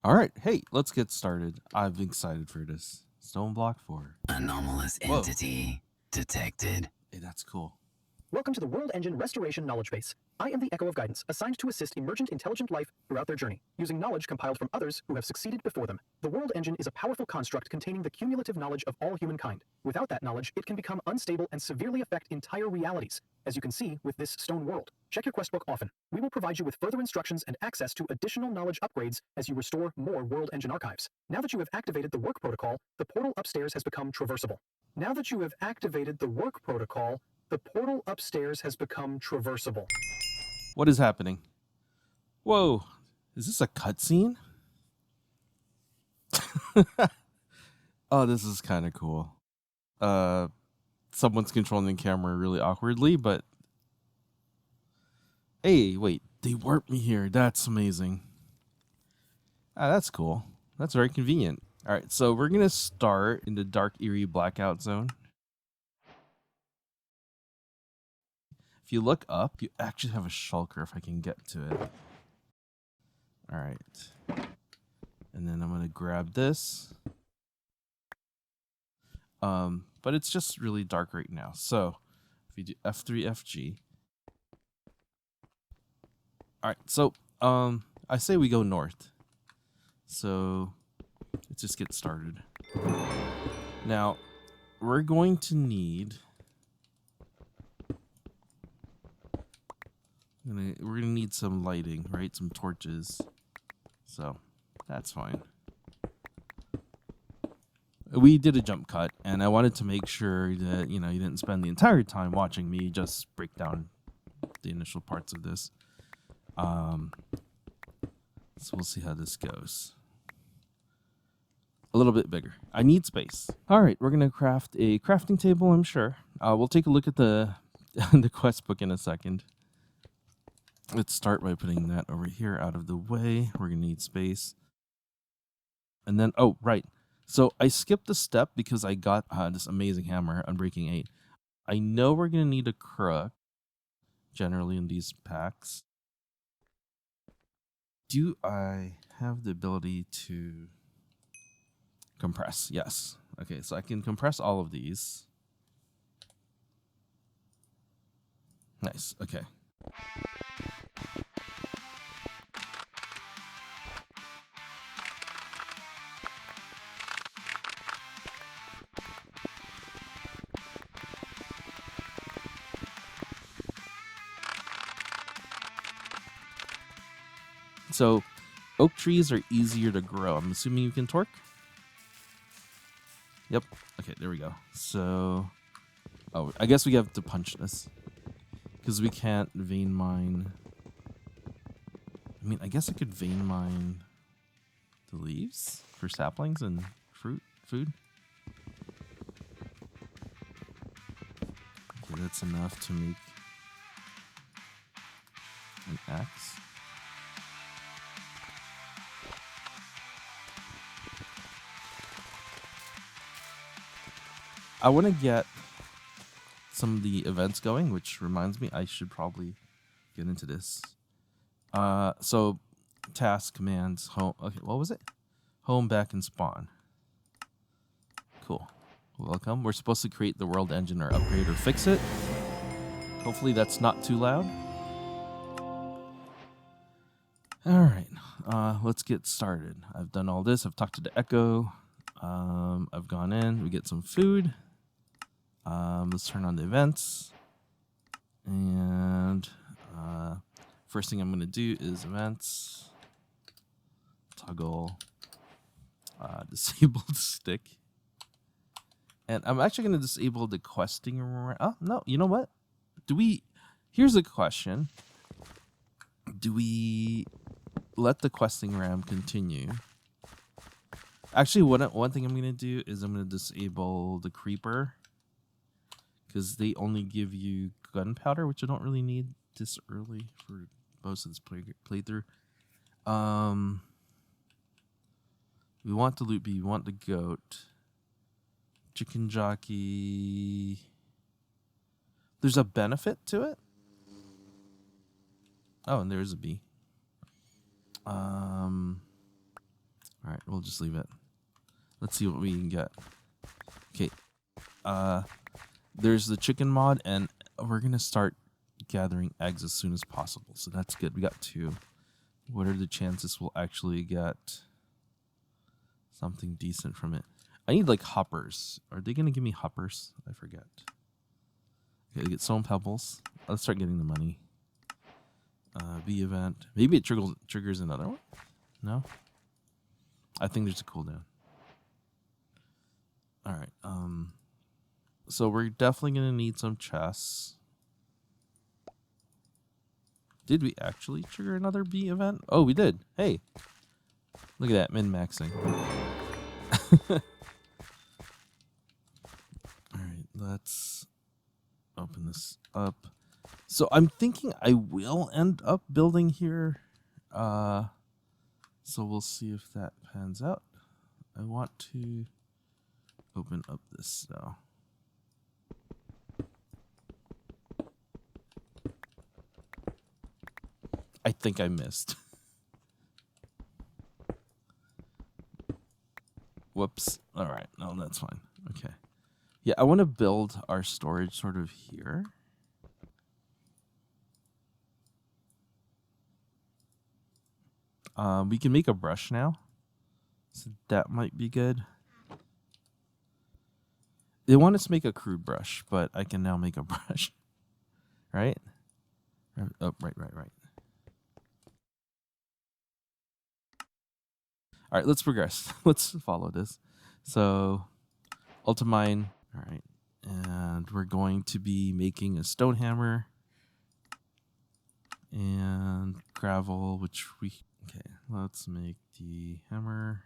All right, hey, let's get started. I'm excited for this. Stoneblock 4. Anomalous Whoa. entity detected. Hey, that's cool. Welcome to the World Engine Restoration Knowledge Base. I am the Echo of Guidance, assigned to assist emergent intelligent life throughout their journey, using knowledge compiled from others who have succeeded before them. The World Engine is a powerful construct containing the cumulative knowledge of all humankind. Without that knowledge, it can become unstable and severely affect entire realities, as you can see with this stone world. Check your quest book often. We will provide you with further instructions and access to additional knowledge upgrades as you restore more World Engine archives. Now that you have activated the work protocol, the portal upstairs has become traversable. Now that you have activated the work protocol, the portal upstairs has become traversable. What is happening? Whoa, is this a cutscene? Oh, this is kind of cool. Someone's controlling the camera really awkwardly, but hey, wait, they warped me here. That's amazing. That's cool. That's very convenient. All right, so we're gonna start in the dark, eerie blackout zone. If you look up, you actually have a shulker if I can get to it. All right. And then I'm going to grab this. But it's just really dark right now. So if you do F3FG. All right. So I say we go north. So let's just get started. Now, we're going to need... we're gonna need some lighting, right? Some torches. So that's fine. We did a jump cut, and I wanted to make sure that you didn't spend the entire time watching me just break down the initial parts of this. So we'll see how this goes. A little bit bigger. I need space. All right, we're gonna craft a crafting table. I'm sure. We'll take a look at the the quest book in a second. Let's start by putting that over here out of the way. We're going to need space. And then, oh, right. So I skipped a step because I got this amazing hammer, Unbreaking 8. I know we're going to need a crook, generally in these packs. Do I have the ability to compress? Yes. Okay, so I can compress all of these. Nice, okay. So, oak trees are easier to grow. I'm assuming you can torque? Yep. Okay, there we go. So, oh, I guess we have to punch this. Because we can't vein mine. I mean, I guess I could vein mine the leaves for saplings and food. Okay, that's enough to make an axe. I want to get some of the events going, which reminds me I should probably get into this. So task commands home. Okay, what was it? Home, back, and spawn. Cool. Welcome. We're supposed to create the world engine or upgrade or fix it. Hopefully that's not too loud. All right, let's get started. I've done all this. I've talked to the Echo. I've gone in. We get some food. Let's turn on the events. And first thing I'm going to do is events. Toggle disabled stick. And I'm actually going to disable the questing. Oh, no, you know what? Here's a question. Do we let the questing RAM continue? Actually, one thing I'm going to do is I'm going to disable the creeper. Because they only give you gunpowder, which I don't really need this early for most of this playthrough. We want the loot bee, we want the goat. Chicken jockey. There's a benefit to it? Oh, and there's a bee. Alright, we'll just leave it. Let's see what we can get. Okay. There's the chicken mod, and we're going to start gathering eggs as soon as possible. So that's good. We got 2. What are the chances we'll actually get something decent from it? I need like hoppers. Are they going to give me hoppers? I forget. Okay, get stone pebbles. Let's start getting the money. B event. Maybe it triggers another one? No? I think there's a cooldown. Alright. So we're definitely going to need some chests. Did we actually trigger another B event? Oh, we did. Hey. Look at that, min-maxing. Alright, let's open this up. So I'm thinking I will end up building here. So we'll see if that pans out. I want to open up this though. I think I missed. Whoops. All right. No, that's fine. Okay. Yeah, I want to build our storage sort of here. We can make a brush now. So that might be good. They want us to make a crude brush, but I can now make a brush. Right? Oh, right. All right, let's progress. Let's follow this. So, ultimine. All right. And we're going to be making a stone hammer and gravel, which we... Okay, let's make the hammer.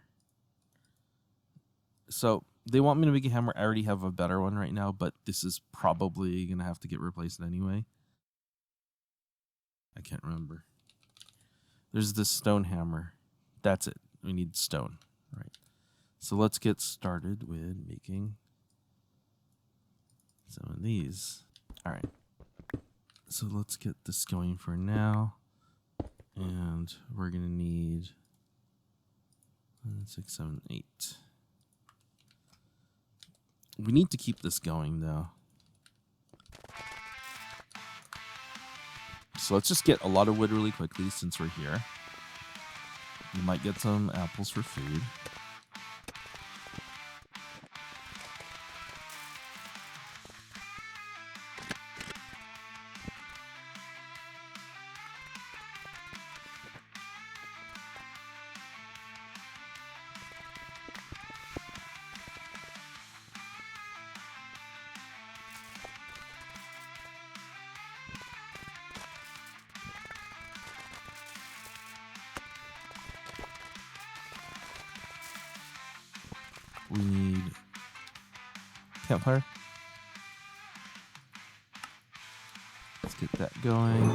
So, they want me to make a hammer. I already have a better one right now, but this is probably going to have to get replaced anyway. I can't remember. There's this stone hammer. That's it. We need stone, right? So let's get started with making some of these. All right. So let's get this going for now. And we're going to need 1, 6, 7, 8. We need to keep this going, though. So let's just get a lot of wood really quickly since we're here. We might get some apples for food. We need campfire. Let's get that going.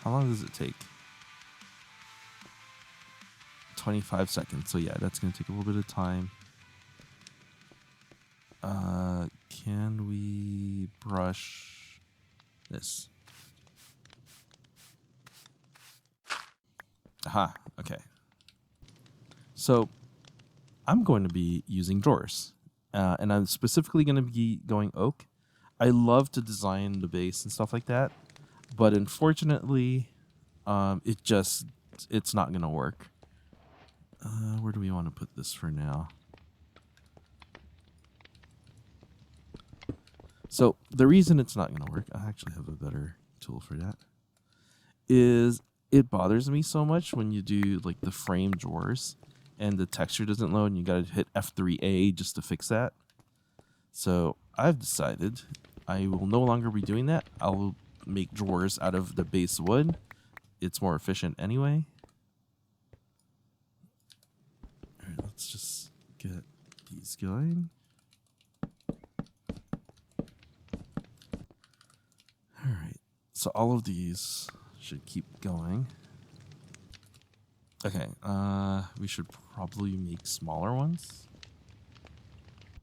How long does it take? 25 seconds. So yeah, that's going to take a little bit of time. Can we brush this? Aha, okay. So I'm going to be using drawers, and I'm specifically going to be going oak. I love to design the base and stuff like that, but unfortunately, it's not going to work. Where do we want to put this for now? So the reason it's not going to work, I actually have a better tool for that, is it bothers me so much when you do like the frame drawers and the texture doesn't load and you got to hit F3A just to fix that. So I've decided I will no longer be doing that. I'll make drawers out of the base wood. It's more efficient anyway. All right, let's just get these going. All right, so all of these should keep going. Okay, we should probably make smaller ones.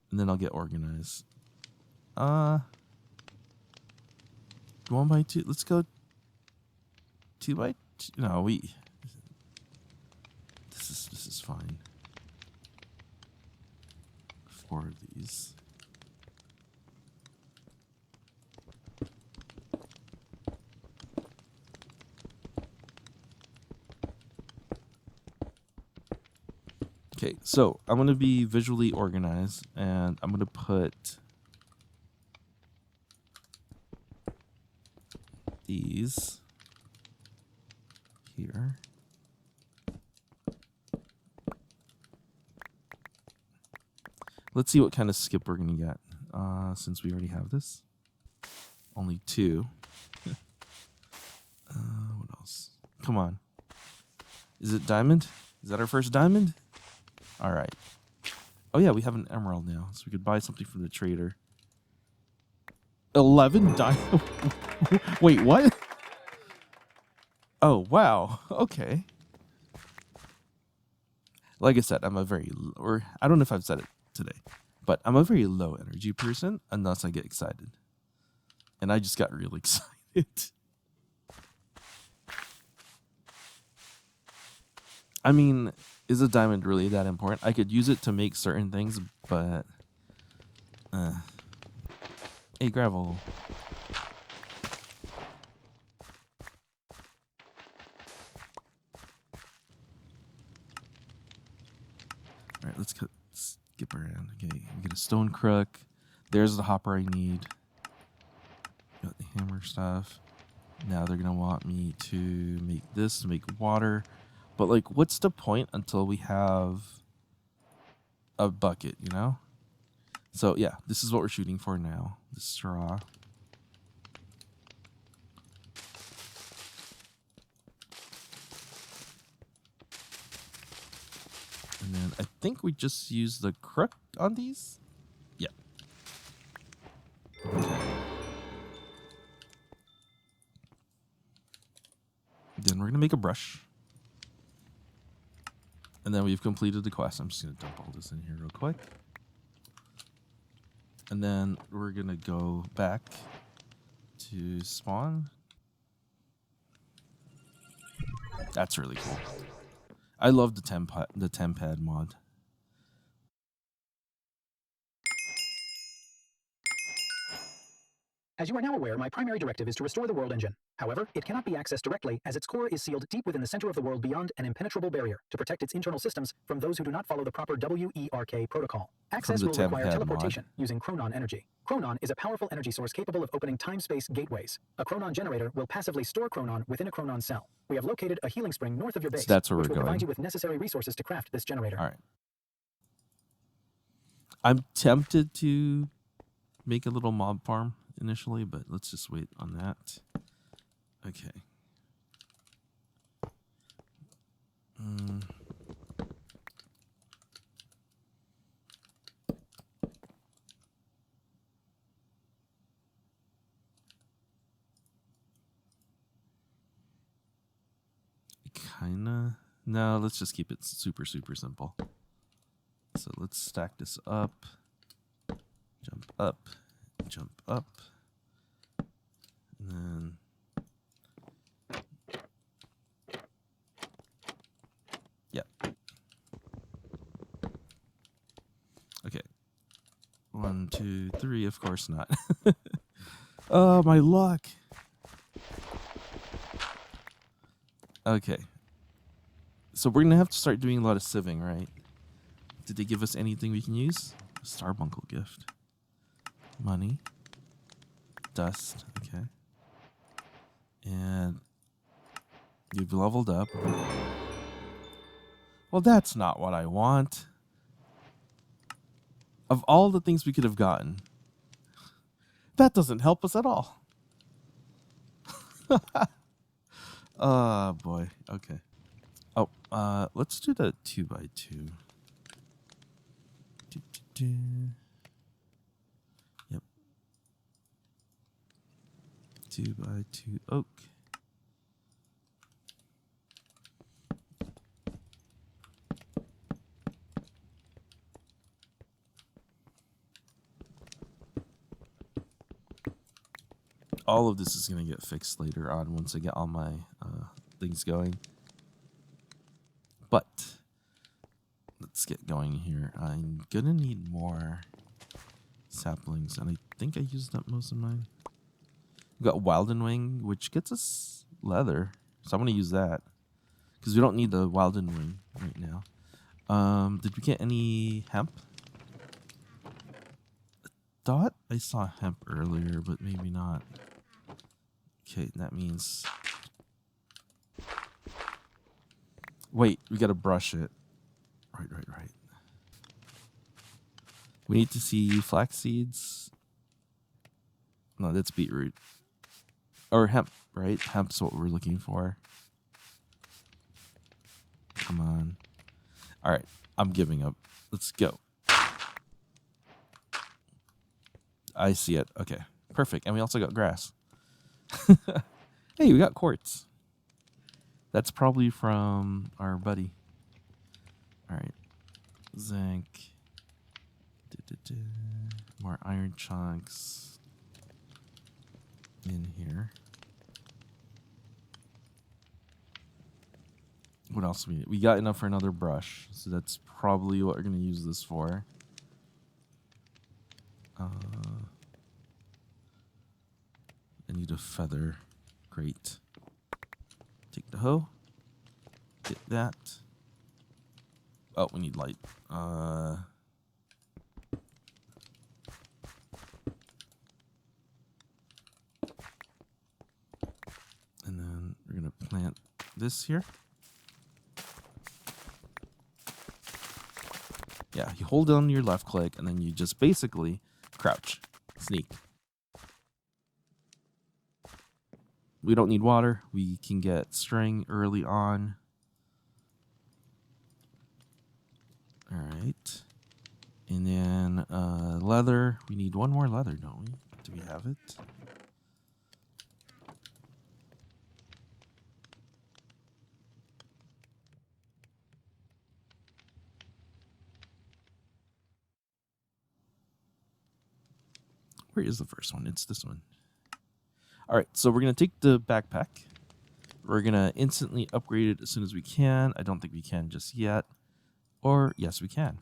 And then I'll get organized. 1 by 2. Let's go 2 by 2. No, fine. 4 of these. Okay, so I'm going to be visually organized, and I'm going to put these here. Let's see what kind of skip we're going to get, since we already have this. Only 2. What else? Come on. Is it diamond? Is that our first diamond? All right. Oh, yeah, we have an emerald now, so we could buy something from the trader. 11 diamond? Wait, what? Oh, wow. Okay. Like I said, I'm a very, or I don't know if I've said it today, but I'm a very low energy person unless I get excited. And I just got real excited. I mean, is a diamond really that important? I could use it to make certain things, but... Hey, gravel. Alright, let's skip around. Okay, we get a stone crook. There's the hopper I need. Got the hammer stuff. Now they're going to want me to make this to make water. But, like, what's the point until we have a bucket, you know? So, yeah, this is what we're shooting for now. The straw. And then I think we just use the crook on these? Yeah. Okay. Then we're going to make a brush. And then we've completed the quest. I'm just going to dump all this in here real quick. And then we're going to go back to spawn. That's really cool. I love the tempad mod. As you are now aware, my primary directive is to restore the world engine. However, it cannot be accessed directly as its core is sealed deep within the center of the world beyond an impenetrable barrier to protect its internal systems from those who do not follow the proper WERK protocol. Access will require teleportation using Chronon energy. Chronon is a powerful energy source capable of opening time-space gateways. A Chronon generator will passively store Chronon within a Chronon cell. We have located a healing spring north of your base, so that's where which we're will going. provide you with necessary resources to craft this generator. All right. I'm tempted to make a little mob farm initially, but let's just wait on that. Okay. Kinda. No, let's just keep it super, super simple. So let's stack this up. Jump up. Jump up. And then... Yep. Okay. 1, 2, 3. Of course not. Oh, my luck. Okay. So we're going to have to start doing a lot of sieving, right? Did they give us anything we can use? A Starbuncle gift. Money. Dust. Okay. And you've leveled up. Well, that's not what I want. Of all the things we could have gotten, that doesn't help us at all. Oh, boy. Okay. Oh, let's do the 2x2. Yep. 2x2 oak. All of this is going to get fixed later on once I get all my things going. But let's get going here. I'm gonna need more saplings, and I think I used up most of mine. We got Wilden Wing, which gets us leather, so I'm gonna use that because we don't need the Wilden Wing right now. Did we get any hemp? I thought I saw hemp earlier, but maybe not. Okay, that means... Wait, we gotta brush it. Right. We need to see flax seeds. No, that's beetroot. Or hemp, right? Hemp's what we're looking for. Come on. Alright, I'm giving up. Let's go. I see it. Okay, perfect. And we also got grass. Hey, we got quartz. That's probably from our buddy. Alright. Zinc. More iron chunks in here. What else do we need? We got enough for another brush, so that's probably what we're going to use this for. I need a feather. Great. Take the hoe. Get that. Oh, we need light. And then we're going to plant this here. Yeah, you hold down your left click and then you just basically crouch, sneak. We don't need water. We can get string early on. All right. And then leather. We need one more leather, don't we? Do we have it? Where is the first one? It's this one. All right, so we're going to take the backpack. We're going to instantly upgrade it as soon as we can. I don't think we can just yet. Or, yes, we can.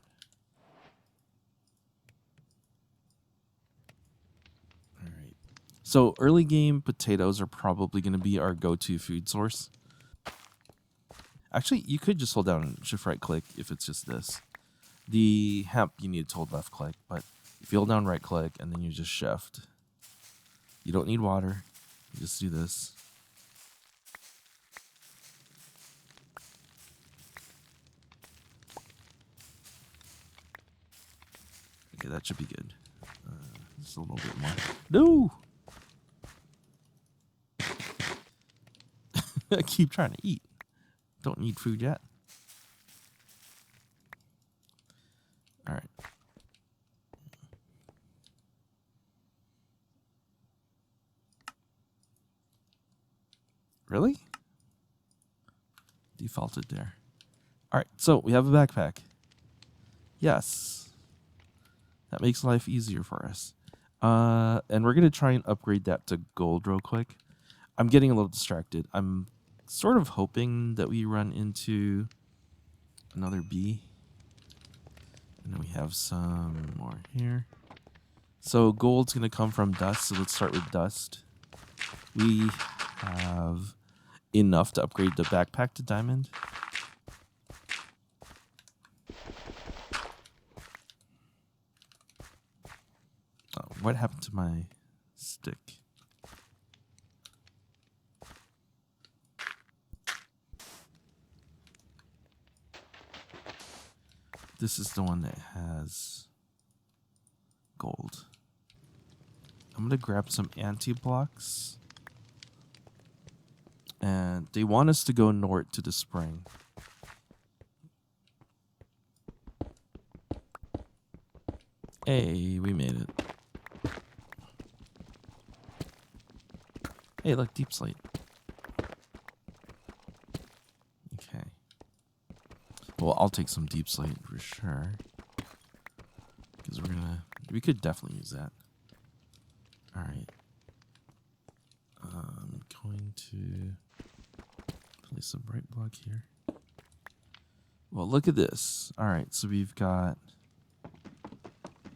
All right. So early game potatoes are probably going to be our go-to food source. Actually, you could just hold down and shift right click if it's just this. The hemp, you need to hold left click, but if you hold down right click and then you just shift. You don't need water. You just do this. Okay, that should be good. Just a little bit more. No! I keep trying to eat. Don't need food yet. All right. Really? Defaulted there. All right, so we have a backpack. Yes. That makes life easier for us. And we're going to try and upgrade that to gold real quick. I'm getting a little distracted. I'm sort of hoping that we run into another bee. And then we have some more here. So gold's going to come from dust, so let's start with dust. We have enough to upgrade the backpack to diamond. Oh, what happened to my stick? This is the one that has gold. I'm going to grab some anti-blocks. And they want us to go north to the spring. Hey, we made it. Hey, look, deep slate. Okay. Well, I'll take some deep slate for sure. Because we could definitely use that. Alright. I'm going to place a bright block here. Well, look at this. All right, so we've got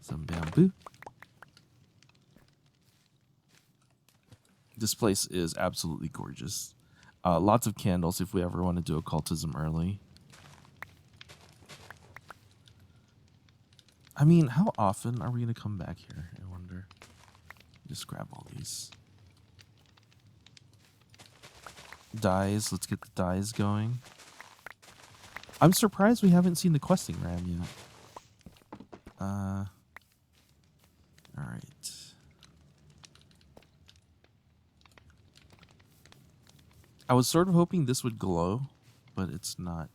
some bamboo. This place is absolutely gorgeous. Lots of candles if we ever want to do occultism early. I mean, how often are we going to come back here? I wonder. Just grab all these. Dyes. Let's get the dyes going. I'm surprised we haven't seen the questing ram yet. All right. I was sort of hoping this would glow, but it's not.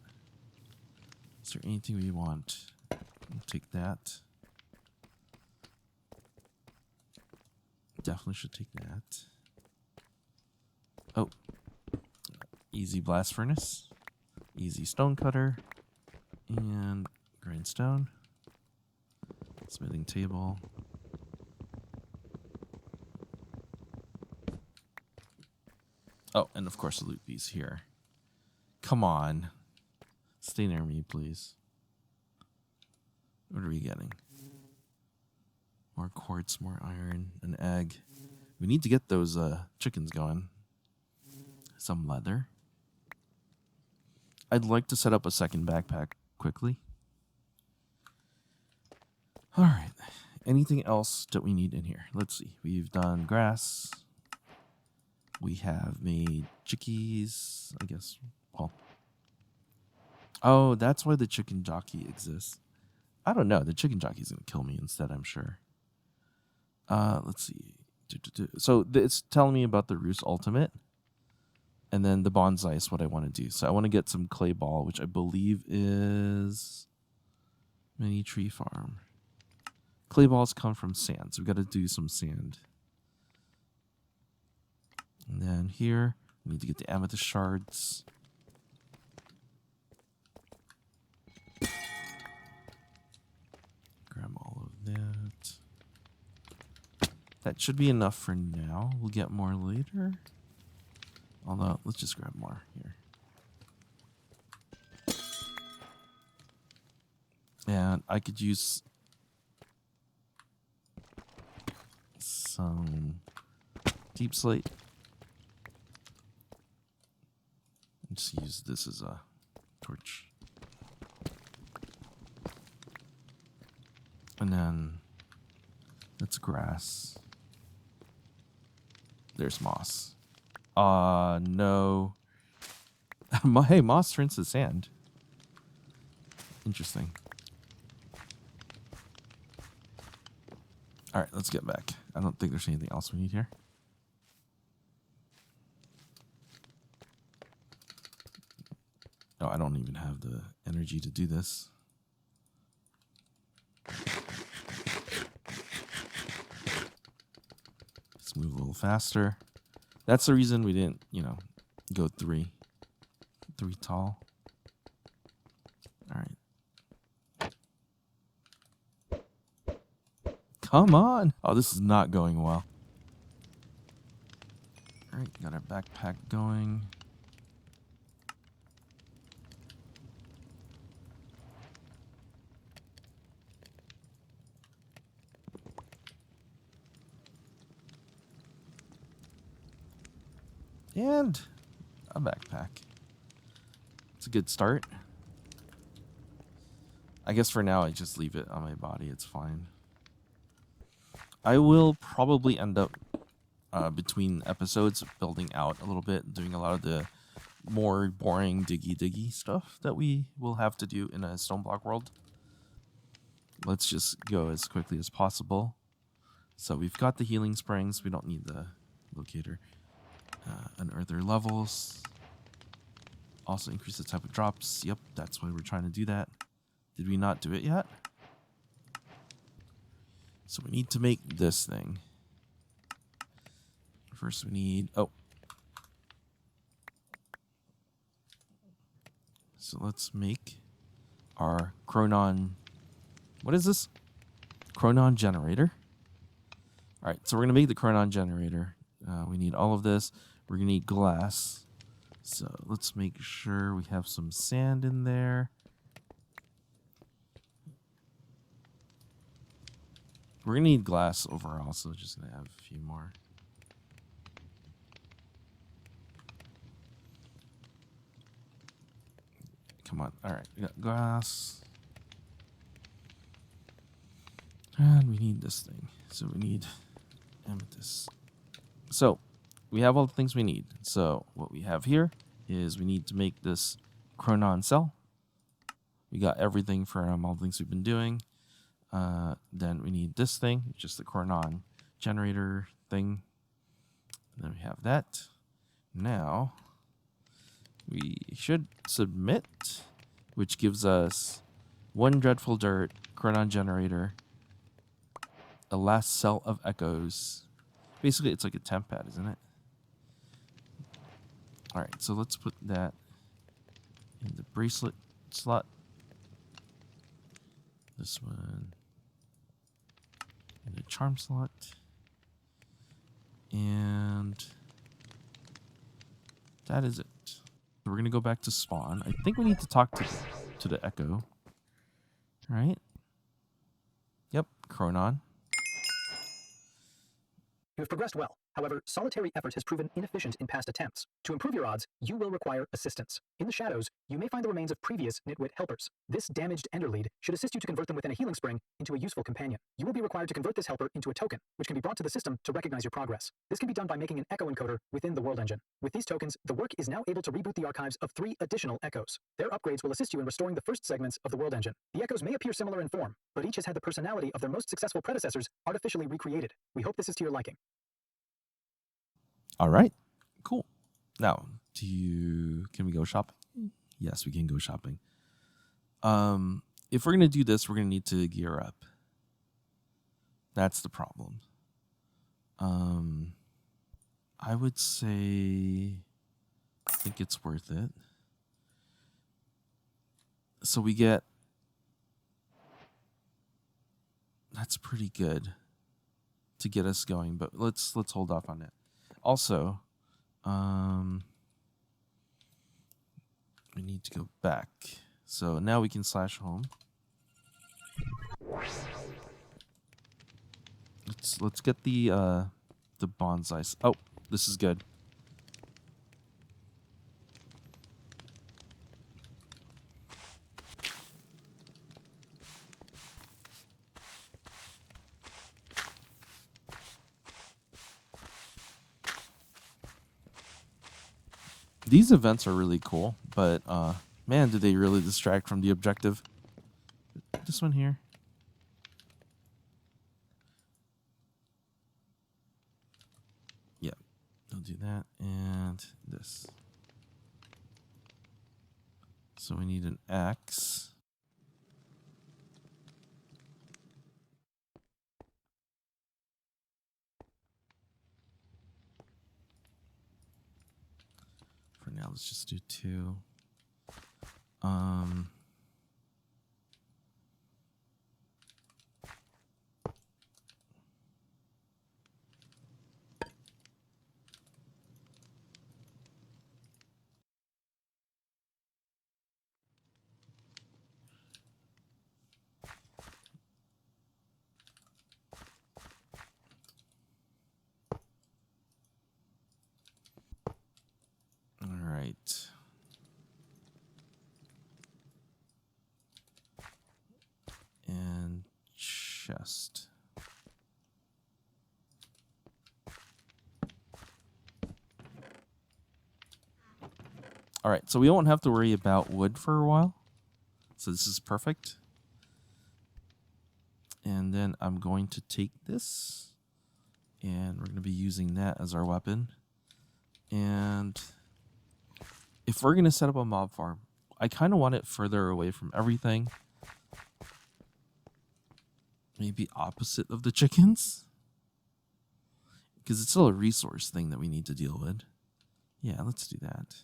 Is there anything we want? We'll take that. Definitely should take that. Oh. Easy blast furnace. Easy stone cutter. And grindstone. Smithing table. Oh, and of course the loot piece here. Come on. Stay near me, please. What are we getting? More quartz, more iron, an egg. We need to get those chickens going. Some leather. I'd like to set up a second backpack quickly. All right. Anything else that we need in here? Let's see. We've done grass. We have made chickies, I guess. Well. Oh, that's why the chicken jockey exists. I don't know. The chicken jockey's going to kill me instead, I'm sure. Let's see. So it's telling me about the Roost Ultimate. And then the bonsai is what I want to do. So I want to get some clay ball, which I believe is mini tree farm. Clay balls come from sand, so we've got to do some sand. And then here, we need to get the amethyst shards. Grab all of that. That should be enough for now. We'll get more later. Although, let's just grab more here. And I could use some deep slate. Just use this as a torch. And then that's grass. There's moss. No. Hey, moss turns to sand. Interesting. All right, let's get back. I don't think there's anything else we need here. Oh, I don't even have the energy to do this. Let's move a little faster. That's the reason we didn't, go three tall. All right. Come on. Oh, this is not going well. All right, got our backpack going. And a backpack. It's a good start. I guess for now I just leave it on my body. It's fine. I will probably end up between episodes building out a little bit, doing a lot of the more boring diggy stuff that we will have to do in a Stoneblock world. Let's just go as quickly as possible. So we've got the healing springs. We don't need the locator. Unearther levels. Also increase the type of drops. Yep, that's why we're trying to do that. Did we not do it yet? So we need to make this thing. First we need... Oh. So let's make our Chrono... What is this? Chrono generator. Alright, so we're going to make the Chrono generator. We need all of this. We're going to need glass. So let's make sure we have some sand in there. We're gonna need glass overall, so just gonna have a few more. Come on. All right, we got glass. And we need this thing. So we need amethyst. So we have all the things we need. So what we have here is we need to make this Chrono cell. We got everything from all the things we've been doing. Then we need this thing, which is the Chrono generator thing. And then we have that. Now we should submit, which gives us 1 dreadful dirt, Chrono generator, a last cell of echoes. Basically, it's like a temp pad, isn't it? All right, so let's put that in the bracelet slot. This one in the charm slot. And that is it. So we're going to go back to spawn. I think we need to talk to the echo. Right? Yep, Chronon. You have progressed well. However, solitary effort has proven inefficient in past attempts. To improve your odds, you will require assistance. In the shadows, you may find the remains of previous nitwit helpers. This damaged ender lead should assist you to convert them within a healing spring into a useful companion. You will be required to convert this helper into a token, which can be brought to the system to recognize your progress. This can be done by making an echo encoder within the world engine. With these tokens, the work is now able to reboot the archives of 3 additional echoes. Their upgrades will assist you in restoring the first segments of the world engine. The echoes may appear similar in form, but each has had the personality of their most successful predecessors artificially recreated. We hope this is to your liking. All right, cool. Now, can we go shopping? Yes, we can go shopping. If we're gonna do this, we're gonna need to gear up. That's the problem. I would say I think it's worth it. So we get, that's pretty good to get us going, but let's hold off on it. Also, we need to go back. So now we can slash home. Let's get the bonsai. Oh, this is good. These events are really cool, but man, do they really distract from the objective. This one here. Yeah, I'll do that and this. So we need an axe. For now, let's just do 2. All right. And chest. All right, so we won't have to worry about wood for a while. So this is perfect. And then I'm going to take this, and we're going to be using that as our weapon. And if we're going to set up a mob farm, I kind of want it further away from everything. Maybe opposite of the chickens. Because it's still a resource thing that we need to deal with. Yeah, let's do that.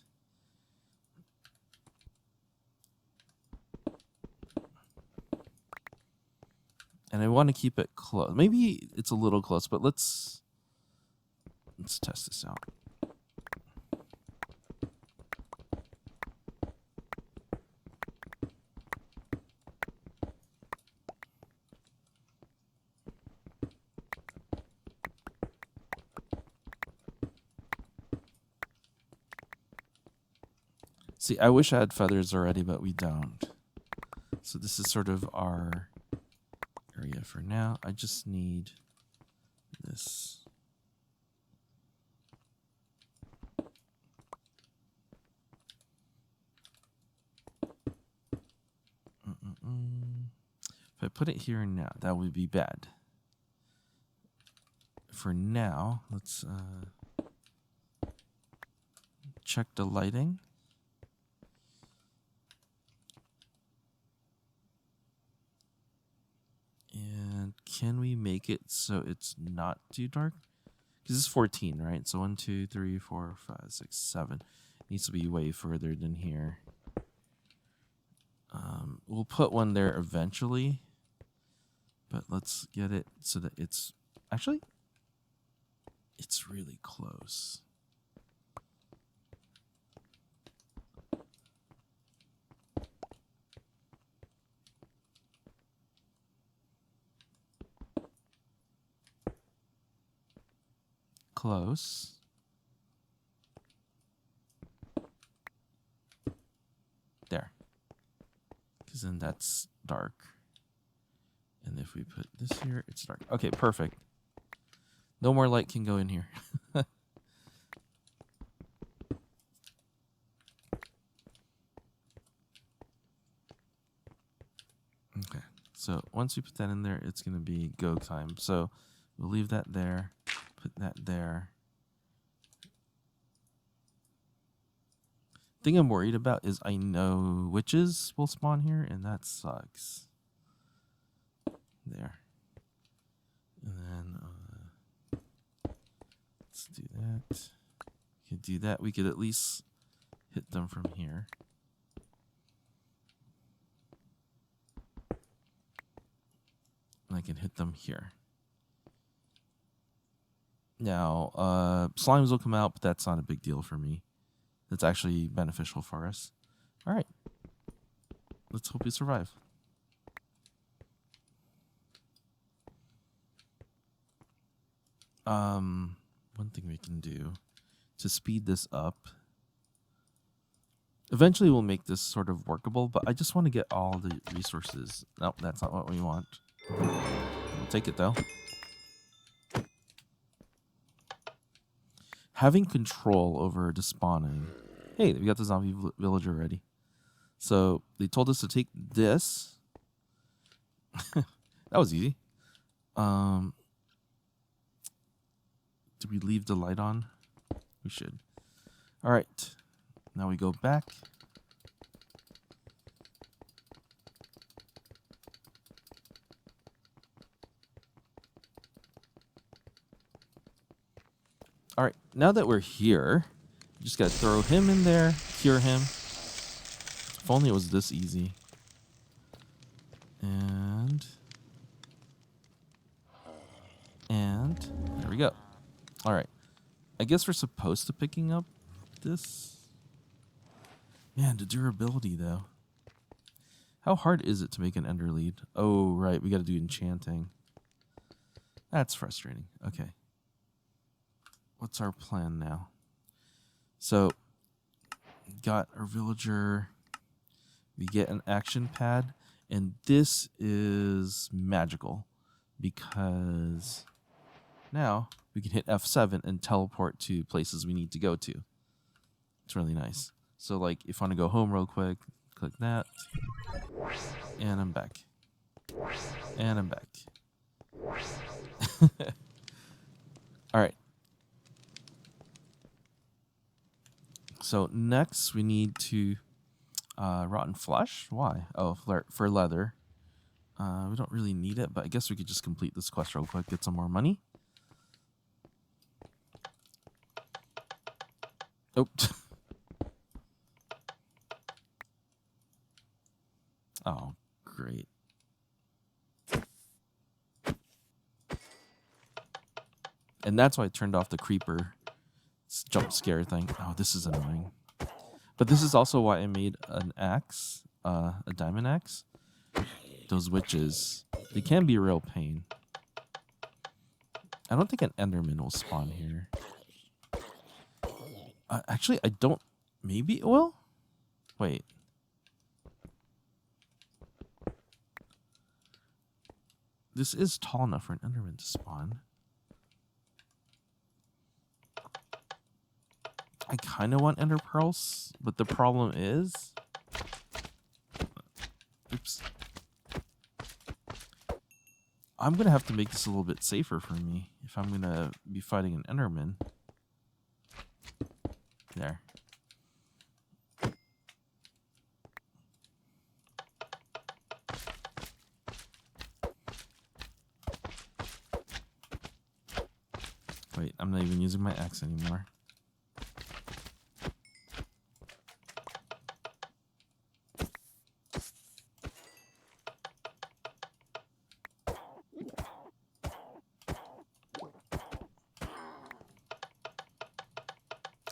And I want to keep it close. Maybe it's a little close, but let's test this out. See, I wish I had feathers already, but we don't. So this is sort of our area for now. I just need this. If I put it here now, that would be bad. For now, let's check the lighting. And can we make it so it's not too dark? Because it's 14, right? So 1, 2, 3, 4, 5, 6, 7. It needs to be way further than here. We'll put one there eventually. But let's get it so that it's... Actually, it's really close. Close. There. Because then that's dark. And if we put this here, it's dark. Okay, perfect. No more light can go in here. Okay, so once we put that in there, it's going to be go time. So we'll leave that there, put that there. Thing I'm worried about is I know witches will spawn here, and that sucks. There. And then let's do that. We could do that. We could at least hit them from here. And I can hit them here. Now, slimes will come out, but that's not a big deal for me. That's actually beneficial for us. All right. Let's hope we survive. One thing we can do to speed this up. Eventually we'll make this sort of workable, but I just want to get all the resources. Nope, that's not what we want. We'll take it though. Having control over the spawning. Hey, we got the zombie village already. So they told us to take this. That was easy. Did we leave the light on? We should. All right. Now we go back. All right. Now that we're here, we just got to throw him in there, cure him. If only it was this easy. And there we go. All right. I guess we're supposed to picking up this. Man, the durability, though. How hard is it to make an ender lead? Oh, right. We got to do enchanting. That's frustrating. Okay. What's our plan now? So, got our villager. We get an action pad. And this is magical because now we can hit F7 and teleport to places we need to go to. It's really nice. So like if I want to go home real quick, click that. And I'm back. And I'm back. All right. So next we need to rotten flesh. Why? Oh, for leather. We don't really need it, but I guess we could just complete this quest real quick, get some more money. Oh. Oh, great. And that's why I turned off the creeper jump scare thing. Oh, this is annoying. But this is also why I made an axe, a diamond axe. Those witches, they can be a real pain. I don't think an enderman will spawn here. Actually, I don't. Maybe it will? Wait. This is tall enough for an Enderman to spawn. I kind of want Ender Pearls, but the problem is... Oops. I'm going to have to make this a little bit safer for me if I'm going to be fighting an Enderman. There. Wait, I'm not even using my axe anymore.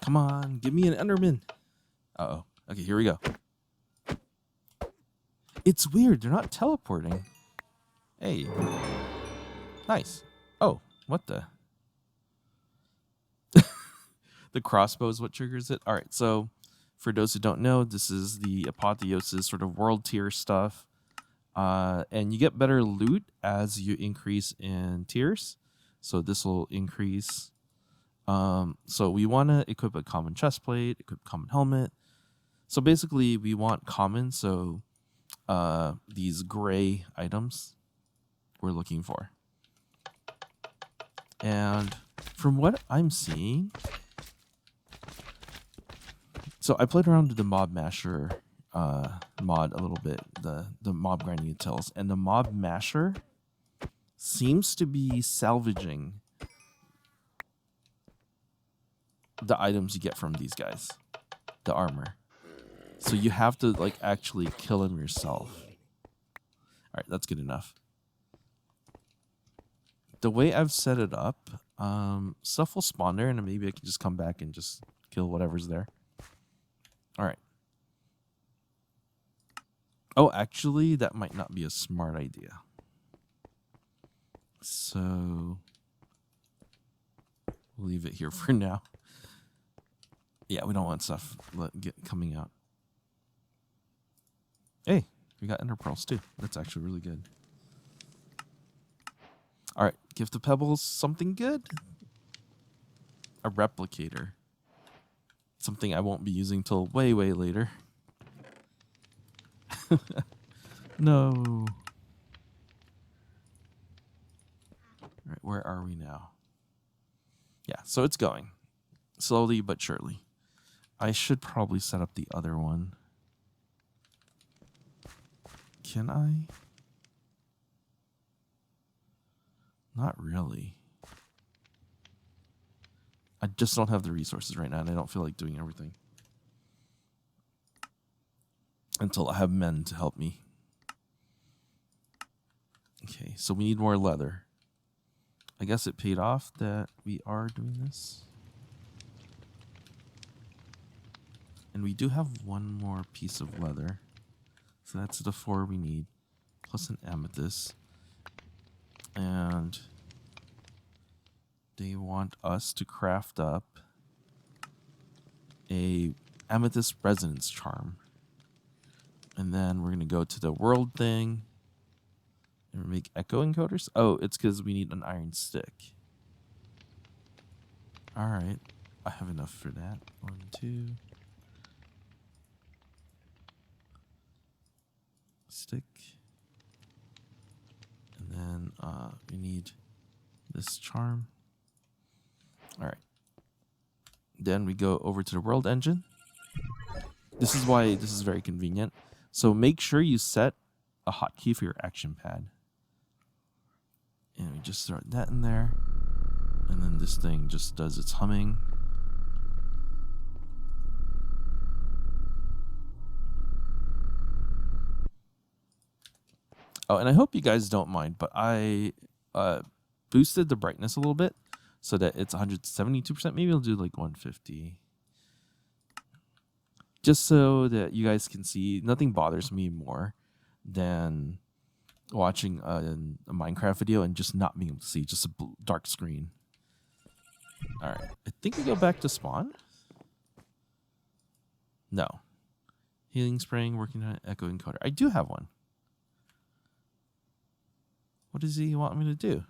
Come on, give me an Enderman. Uh-oh. Okay, here we go. It's weird. They're not teleporting. Hey. Nice. Oh, what the? The crossbow is what triggers it. All right, so for those who don't know, this is the apotheosis sort of world tier stuff. And you get better loot as you increase in tiers. So this will increase. So we want to equip a common chestplate, equip common helmet. So basically we want common. So these gray items we're looking for. And from what I'm seeing, so I played around with the Mob Masher mod a little bit, the mob grinding utils, and the Mob Masher seems to be salvaging the items you get from these guys, the armor. So you have to like actually kill him yourself. All right, that's good enough. The way I've set it up, stuff will spawn there, and maybe I can just come back and just kill whatever's there. All right. Oh, actually, that might not be a smart idea. So we'll leave it here for now. Yeah, we don't want stuff coming out. Hey, we got Ender Pearls too. That's actually really good. All right, give the pebbles something good. A replicator. Something I won't be using till way, way later. No. All right, where are we now? Yeah, so it's going. Slowly but surely. I should probably set up the other one. Can I? Not really. I just don't have the resources right now, and I don't feel like doing everything. Until I have men to help me. Okay, so we need more leather. I guess it paid off that we are doing this. And we do have one more piece of leather. So that's the 4 we need. Plus an amethyst. And they want us to craft up a amethyst resonance charm. And then we're going to go to the world thing. And make echo encoders. Oh, it's because we need an iron stick. Alright. I have enough for that. 1, 2. Stick. And then we need this charm. Alright. Then we go over to the world engine. This is why this is very convenient. So make sure you set a hotkey for your action pad. And we just throw that in there. And then this thing just does its humming. Oh, and I hope you guys don't mind, but I boosted the brightness a little bit so that it's 172%. Maybe I'll do like 150. Just so that you guys can see. Nothing bothers me more than watching a Minecraft video and just not being able to see. Just a dark screen. Alright. I think we go back to spawn. No. Healing spring, working on echo encoder. I do have one. What does he want me to do?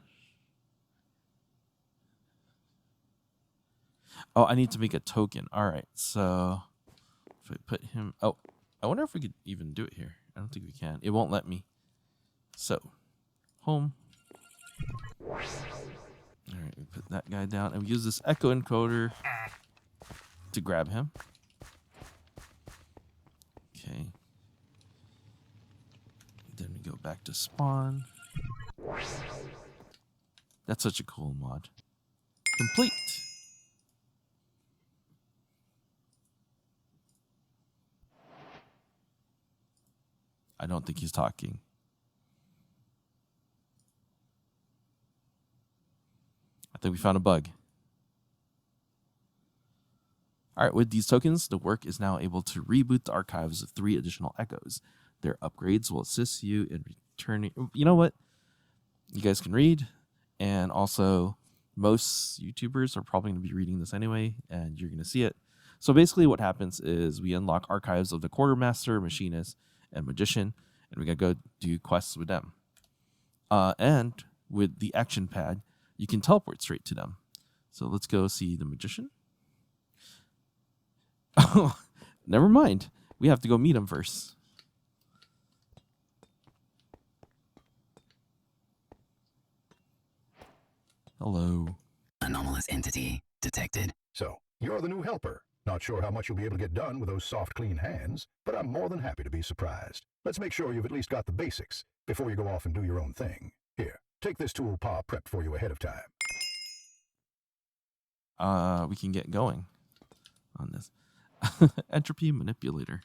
Oh, I need to make a token. All right, so if I put him... Oh, I wonder if we could even do it here. I don't think we can. It won't let me. So, home. All right, we put that guy down. And we use this echo encoder to grab him. Okay. Then we go back to spawn. That's such a cool mod. Complete. I don't think he's talking. I think we found a bug. All right, with these tokens, the work is now able to reboot the archives of 3 additional echoes. Their upgrades will assist you in returning... You know what? You guys can read, and also most YouTubers are probably going to be reading this anyway, and you're going to see it. So basically what happens is we unlock archives of the quartermaster, machinist, and magician, and we got to go do quests with them. And with the action pad, you can teleport straight to them. So let's go see the magician. Oh, never mind. We have to go meet him first. Hello. Anomalous entity detected. So, you're the new helper. Not sure how much you'll be able to get done with those soft, clean hands, but I'm more than happy to be surprised. Let's make sure you've at least got the basics before you go off and do your own thing. Here, take this tool Pa prepped for you ahead of time. We can get going on this. Entropy manipulator.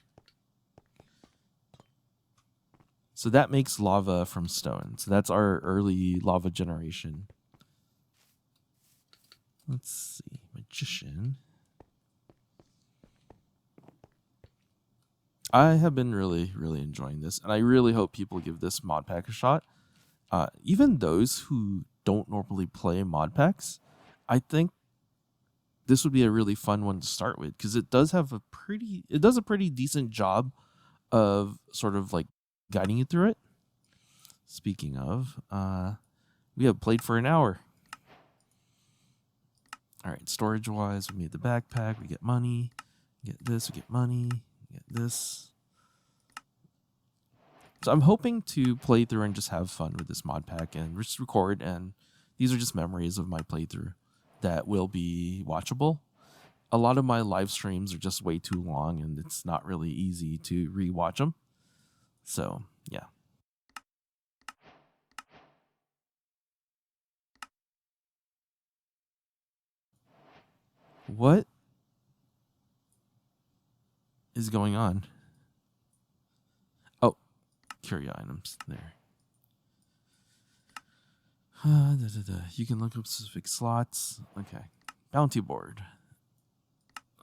So that makes lava from stone. So that's our early lava generation. Let's see. Magician. I have been really, really enjoying this, and I really hope people give this mod pack a shot. Even those who don't normally play mod packs, I think this would be a really fun one to start with, because it does a pretty decent job of sort of like guiding you through it. Speaking of, we have played for an hour. All right, storage wise, we made the backpack, we get money, we get this, we get money, we get this. So I'm hoping to play through and just have fun with this mod pack and just record, and these are just memories of my playthrough that will be watchable. A lot of my live streams are just way too long, and it's not really easy to rewatch them. So, yeah. What is going on? Oh, curio items there. You can look up specific slots. Okay. Bounty board.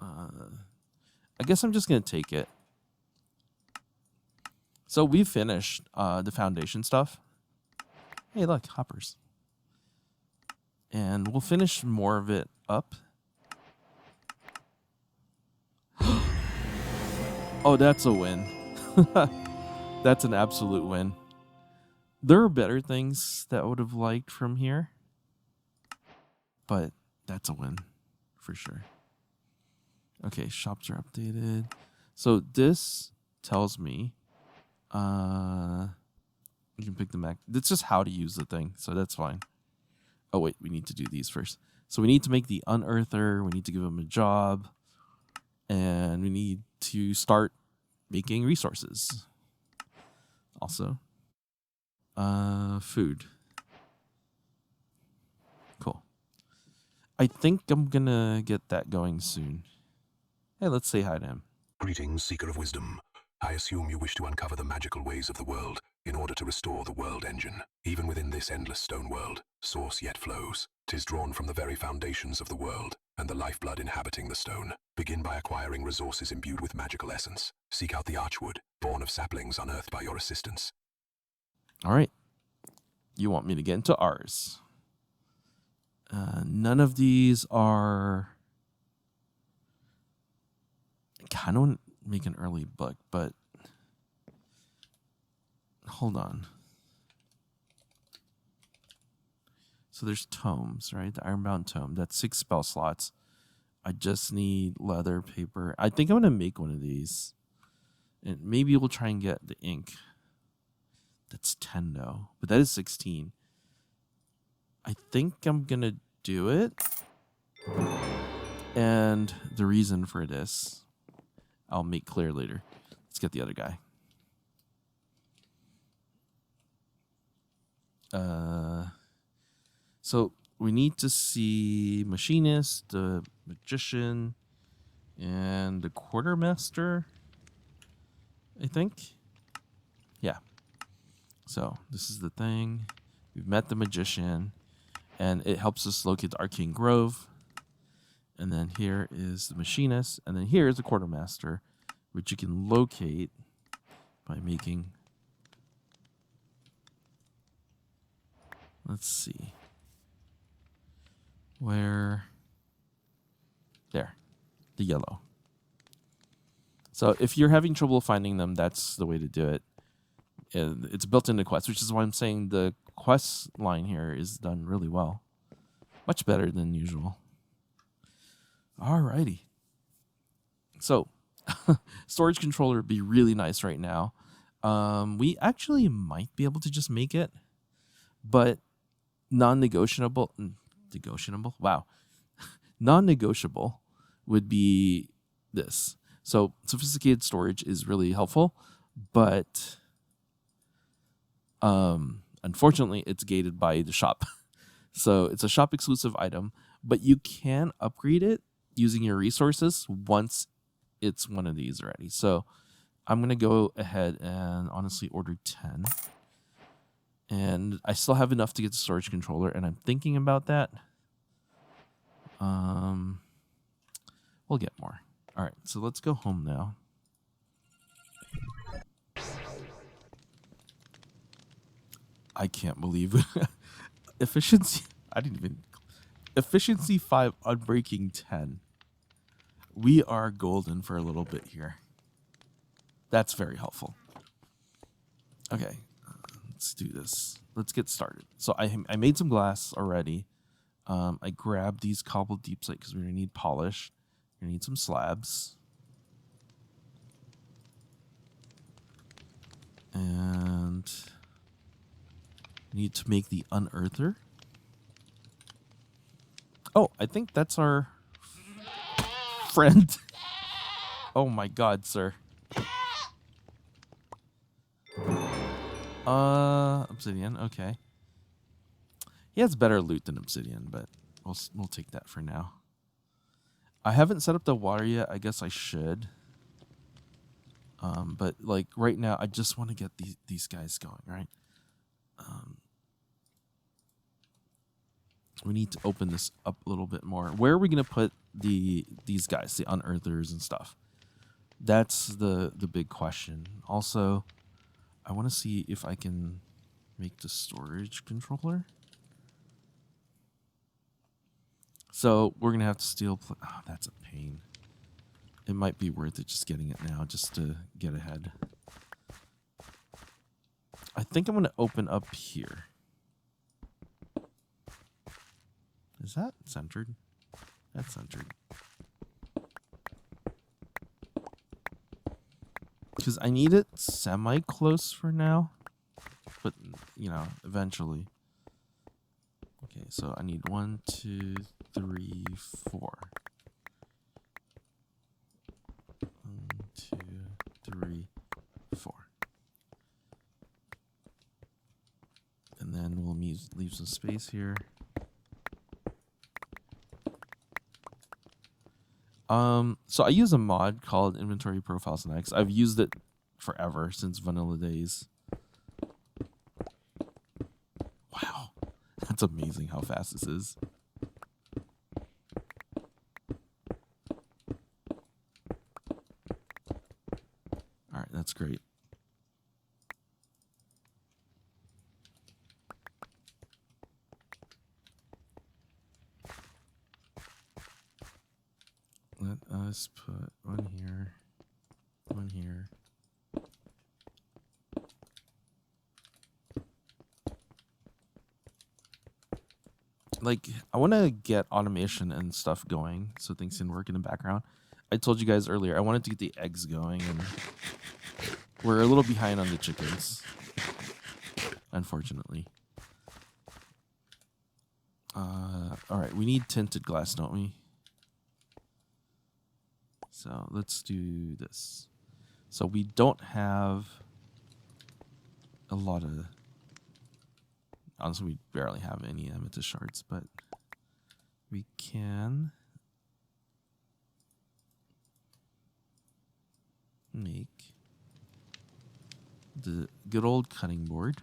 I guess I'm just going to take it. So we finished the foundation stuff. Hey, look, hoppers. And we'll finish more of it up. Oh, that's a win. That's an absolute win. There are better things that I would have liked from here, but that's a win for sure. Okay, shops are updated. So this tells me you can pick the Mac. That's just how to use the thing, so that's fine. Oh wait, we need to do these first. So we need to make the Unearther, we need to give him a job, and we need to start making resources. Also, food. Cool. I think I'm gonna get that going soon. Hey, let's say hi to him. Greetings, Seeker of Wisdom. I assume you wish to uncover the magical ways of the world in order to restore the world engine. Even within this endless stone world, source yet flows. 'Tis drawn from the very foundations of the world, and the lifeblood inhabiting the stone. Begin by acquiring resources imbued with magical essence. Seek out the archwood, born of saplings unearthed by your assistance. All right. You want me to get into ours. None of these are kind of... make an early book, but hold on. So there's tomes, right? The Ironbound tome. That's 6 spell slots. I just need leather, paper. I think I'm going to make one of these. And maybe we'll try and get the ink. That's 10 though. But that is 16. I think I'm going to do it. And the reason for this, I'll make clear later. Let's get the other guy. So we need to see Machinist, the Magician, and the Quartermaster, I think. Yeah. So this is the thing. We've met the Magician, and it helps us locate the Arcane Grove. And then here is the Machinist, and then here is the Quartermaster, which you can locate by making... Let's see. Where? There. The yellow. So if you're having trouble finding them, that's the way to do it. It's built into quests, which is why I'm saying the quest line here is done really well. Much better than usual. Alrighty. So, storage controller would be really nice right now. We actually might be able to just make it, but non-negotiable. Negotiable? Wow. Non-negotiable would be this. So sophisticated storage is really helpful, but unfortunately it's gated by the shop. So it's a shop exclusive item, but you can upgrade it using your resources once it's one of these already. So I'm going to go ahead and honestly order 10. And I still have enough to get the storage controller, and I'm thinking about that. We'll get more. All right, so let's go home now. I can't believe efficiency. Efficiency 5, unbreaking 10. We are golden for a little bit here. That's very helpful. Okay. Let's do this. Let's get started. So I made some glass already. I grabbed these cobbled deep slate because we're going to need polish. We're going to need some slabs. And need to make the Unearther. Oh, I think that's our friend. Oh my god, sir. Obsidian, okay. He has better loot than obsidian, but we'll take that for now. I haven't set up the water yet. I guess I should. But like right now, I just want to get these guys going, right? We need to open this up a little bit more. Where are we gonna put these guys, the Unearthers and stuff? That's the big question. Also, I want to see if I can make the storage controller. So we're gonna have to steal. Oh, that's a pain. It might be worth it just getting it now, just to get ahead. I think I'm gonna open up here. Is that centered? That's centered. Because I need it semi-close for now. But, you know, eventually. Okay, so I need 1, 2, 3, 4. 1, 2, 3, 4. And then we'll leave some space here. So I use a mod called Inventory Profiles Next. I've used it forever, since vanilla days. Wow, that's amazing how fast this is. All right, that's great. Let us put one here. like, I want to get automation and stuff going so things can work in the background. I told you guys earlier I wanted to get the eggs going, and we're a little behind on the chickens, unfortunately. All right, we need tinted glass, don't we? So let's do this. So we don't have a lot of... Honestly, we barely have any amethyst shards, but we can make the good old cutting board.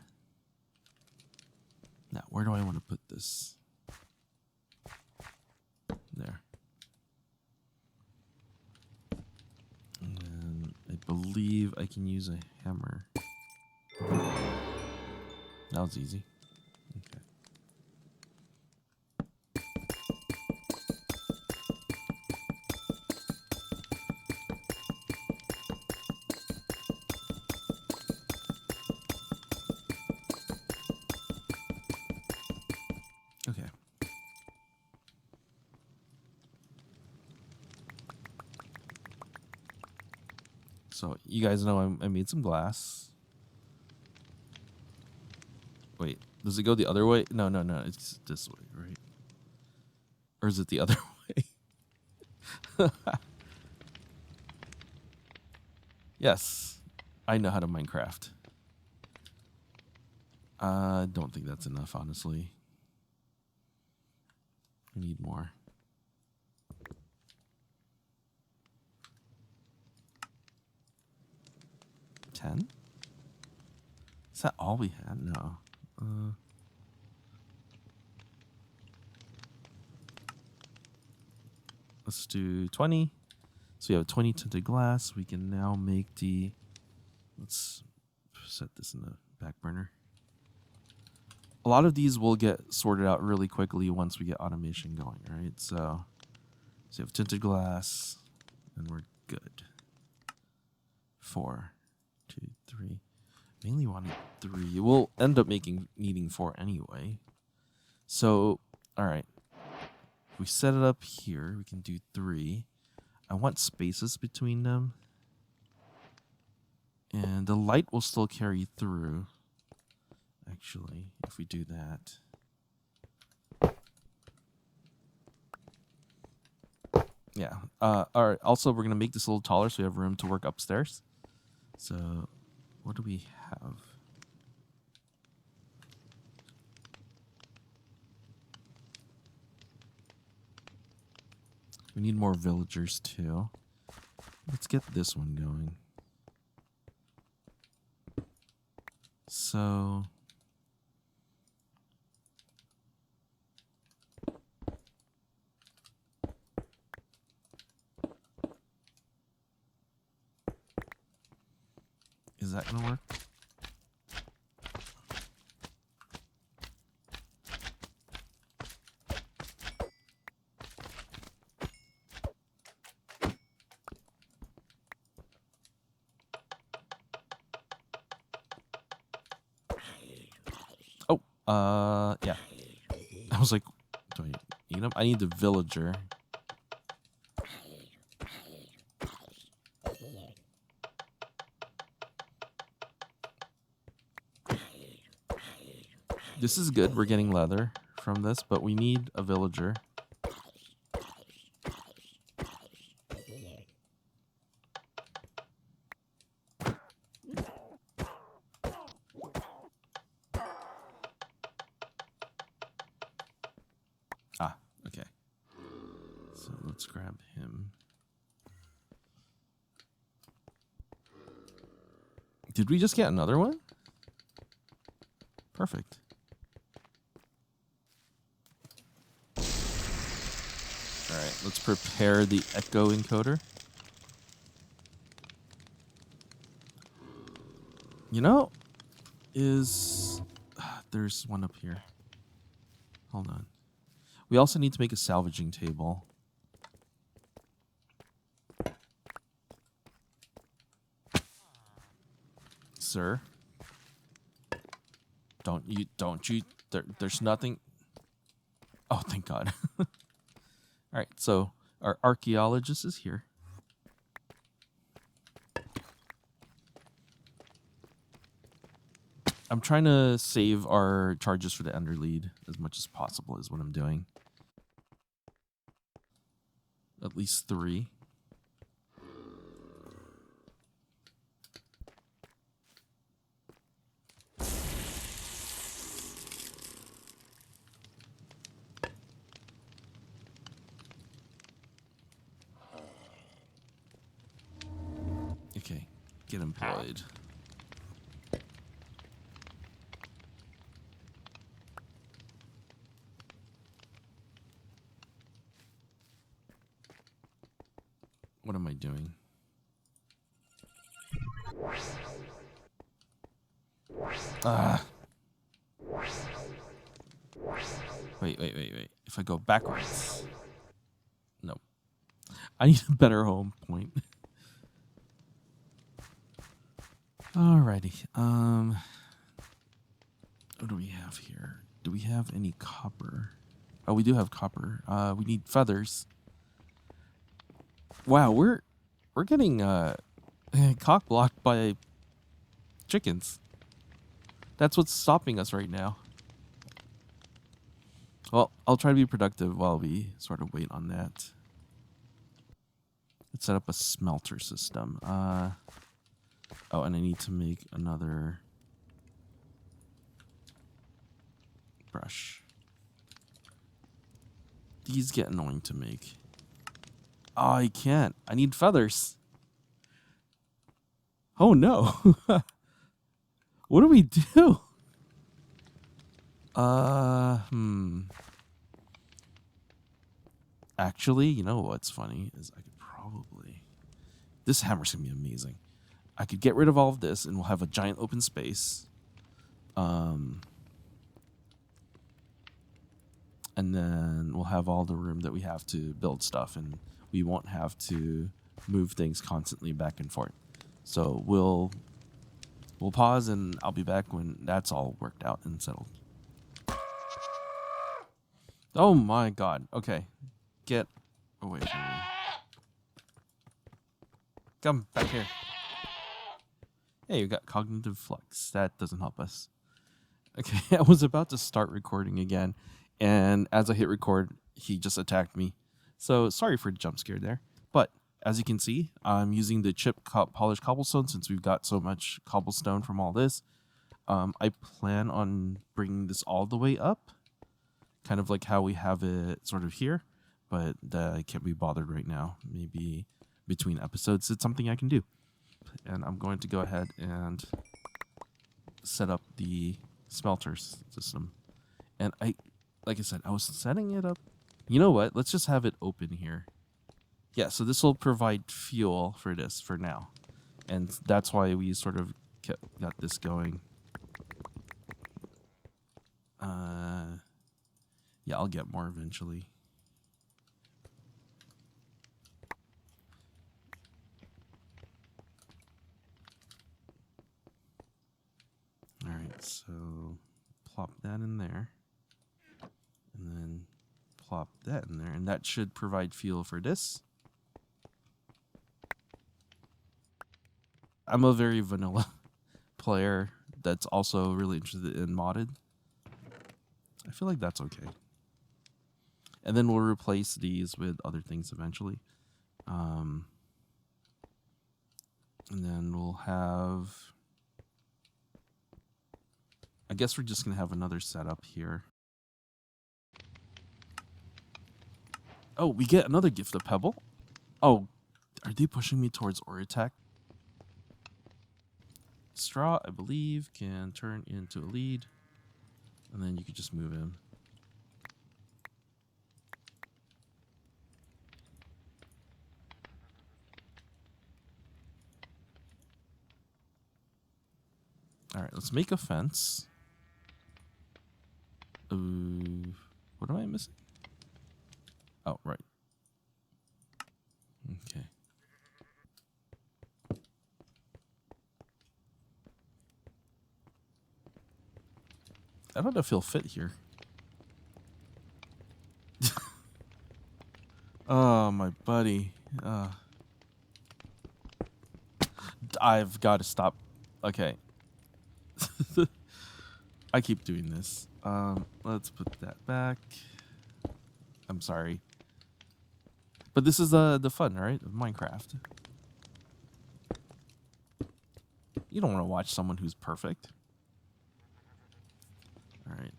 Now, where do I want to put this? There. And then I believe I can use a hammer. That was easy. Okay. Okay. So you guys know I made some glass. Wait, does it go the other way? No, it's this way, right? Or is it the other way? Yes, I know how to Minecraft. I don't think that's enough, honestly. We need more. $10? Is that all we had? No. Let's do 20. So we have 20 tinted glass. We can now make the... Let's set this in the back burner. A lot of these will get sorted out really quickly once we get automation going, right? So you have tinted glass, and we're good. 4, 2, 3. Mainly wanted 3. We'll end up needing 4 anyway. So, all right. If we set it up here, we can do 3. I want spaces between them. And the light will still carry through. Actually, if we do that. Yeah. All right. Also, we're going to make this a little taller so we have room to work upstairs. So, what do we have? We need more villagers, too. Let's get this one going. So... Is that gonna work? Oh, yeah. I was like, do I need them? I need the villager. This is good. We're getting leather from this, but we need a villager. Ah, okay. So let's grab him. Did we just get another one? Perfect. Alright, let's prepare the echo encoder. You know, there's one up here. Hold on. We also need to make a salvaging table. Sir. Don't you, there's nothing. Oh, thank God. All right, so our archaeologist is here. I'm trying to save our charges for the ender lead as much as possible is what I'm doing. At least 3. Okay, get employed. What am I doing? Ah. Wait. If I go backwards. No. I need a better home point. Alrighty. What do we have here? Do we have any copper? Oh, we do have copper. We need feathers. Wow, we're getting cock blocked by chickens. That's what's stopping us right now. Well, I'll try to be productive while we sort of wait on that. Let's set up a smelter system. Oh, and I need to make another brush. These get annoying to make. Oh, I can't. I need feathers. Oh no. What do we do? Actually, you know what's funny is I could probably... This hammer's gonna be amazing. I could get rid of all of this and we'll have a giant open space. And then we'll have all the room that we have to build stuff, and we won't have to move things constantly back and forth. So we'll pause and I'll be back when that's all worked out and settled. Oh my God. Okay. Get away from me. Come back here. Hey, you got cognitive flux. That doesn't help us. Okay, I was about to start recording again, and as I hit record, he just attacked me. So sorry for the jump scare there. But as you can see, I'm using the chip polished cobblestone since we've got so much cobblestone from all this. I plan on bringing this all the way up, kind of like how we have it sort of here, but I can't be bothered right now. Maybe between episodes, it's something I can do. And I'm going to go ahead and set up the smelter system. And like I said, I was setting it up. You know what? Let's just have it open here. Yeah, so this will provide fuel for this for now. And that's why we sort of got this going. Yeah, I'll get more eventually. All right, so plop that in there. And then plop that in there. And that should provide fuel for this. I'm a very vanilla player that's also really interested in modded. I feel like that's okay. And then we'll replace these with other things eventually. And then we'll have... I guess we're just going to have another setup here. Oh, we get another gift of pebble? Oh, are they pushing me towards ore attack? Straw, I believe, can turn into a lead. And then you could just move him. All right, let's make a fence. What am I missing? Oh, right. Okay. I don't know if he'll fit here. Oh, my buddy. I've got to stop. Okay. I keep doing this. Let's put that back. I'm sorry. But this is the fun, right? Of Minecraft. You don't want to watch someone who's perfect. All right.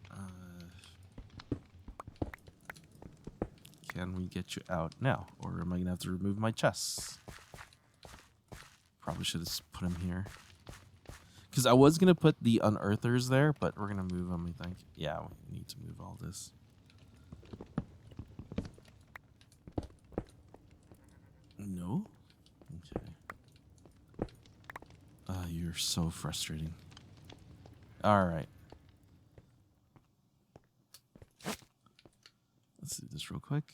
Can we get you out now? Or am I going to have to remove my chests? Probably should have put them here. Because I was going to put the Unearthers there, but we're going to move them, I think. Yeah, we need to move all this. No? Okay. You're so frustrating. All right. Let's do this real quick.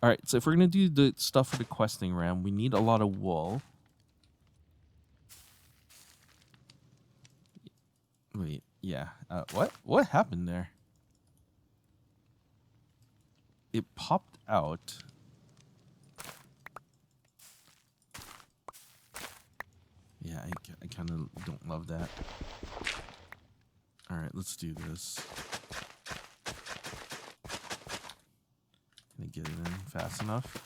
All right, so if we're going to do the stuff for the questing ram, we need a lot of wool. Wait, yeah. What happened there? It popped out. Yeah, I kind of don't love that. All right, let's do this. Can I get it in fast enough?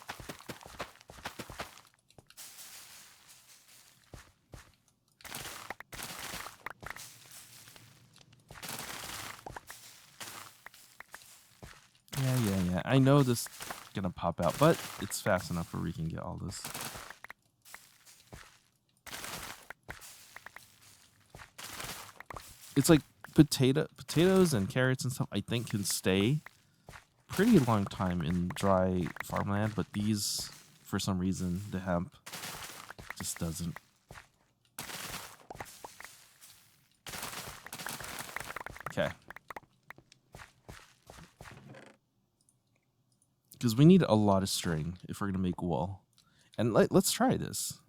Yeah. I know this is gonna pop out, but it's fast enough where we can get all this. It's like potatoes and carrots and stuff, I think, can stay pretty long time in dry farmland, but these, for some reason, the hemp just doesn't. Okay. Because we need a lot of string if we're going to make wool. And let's try this.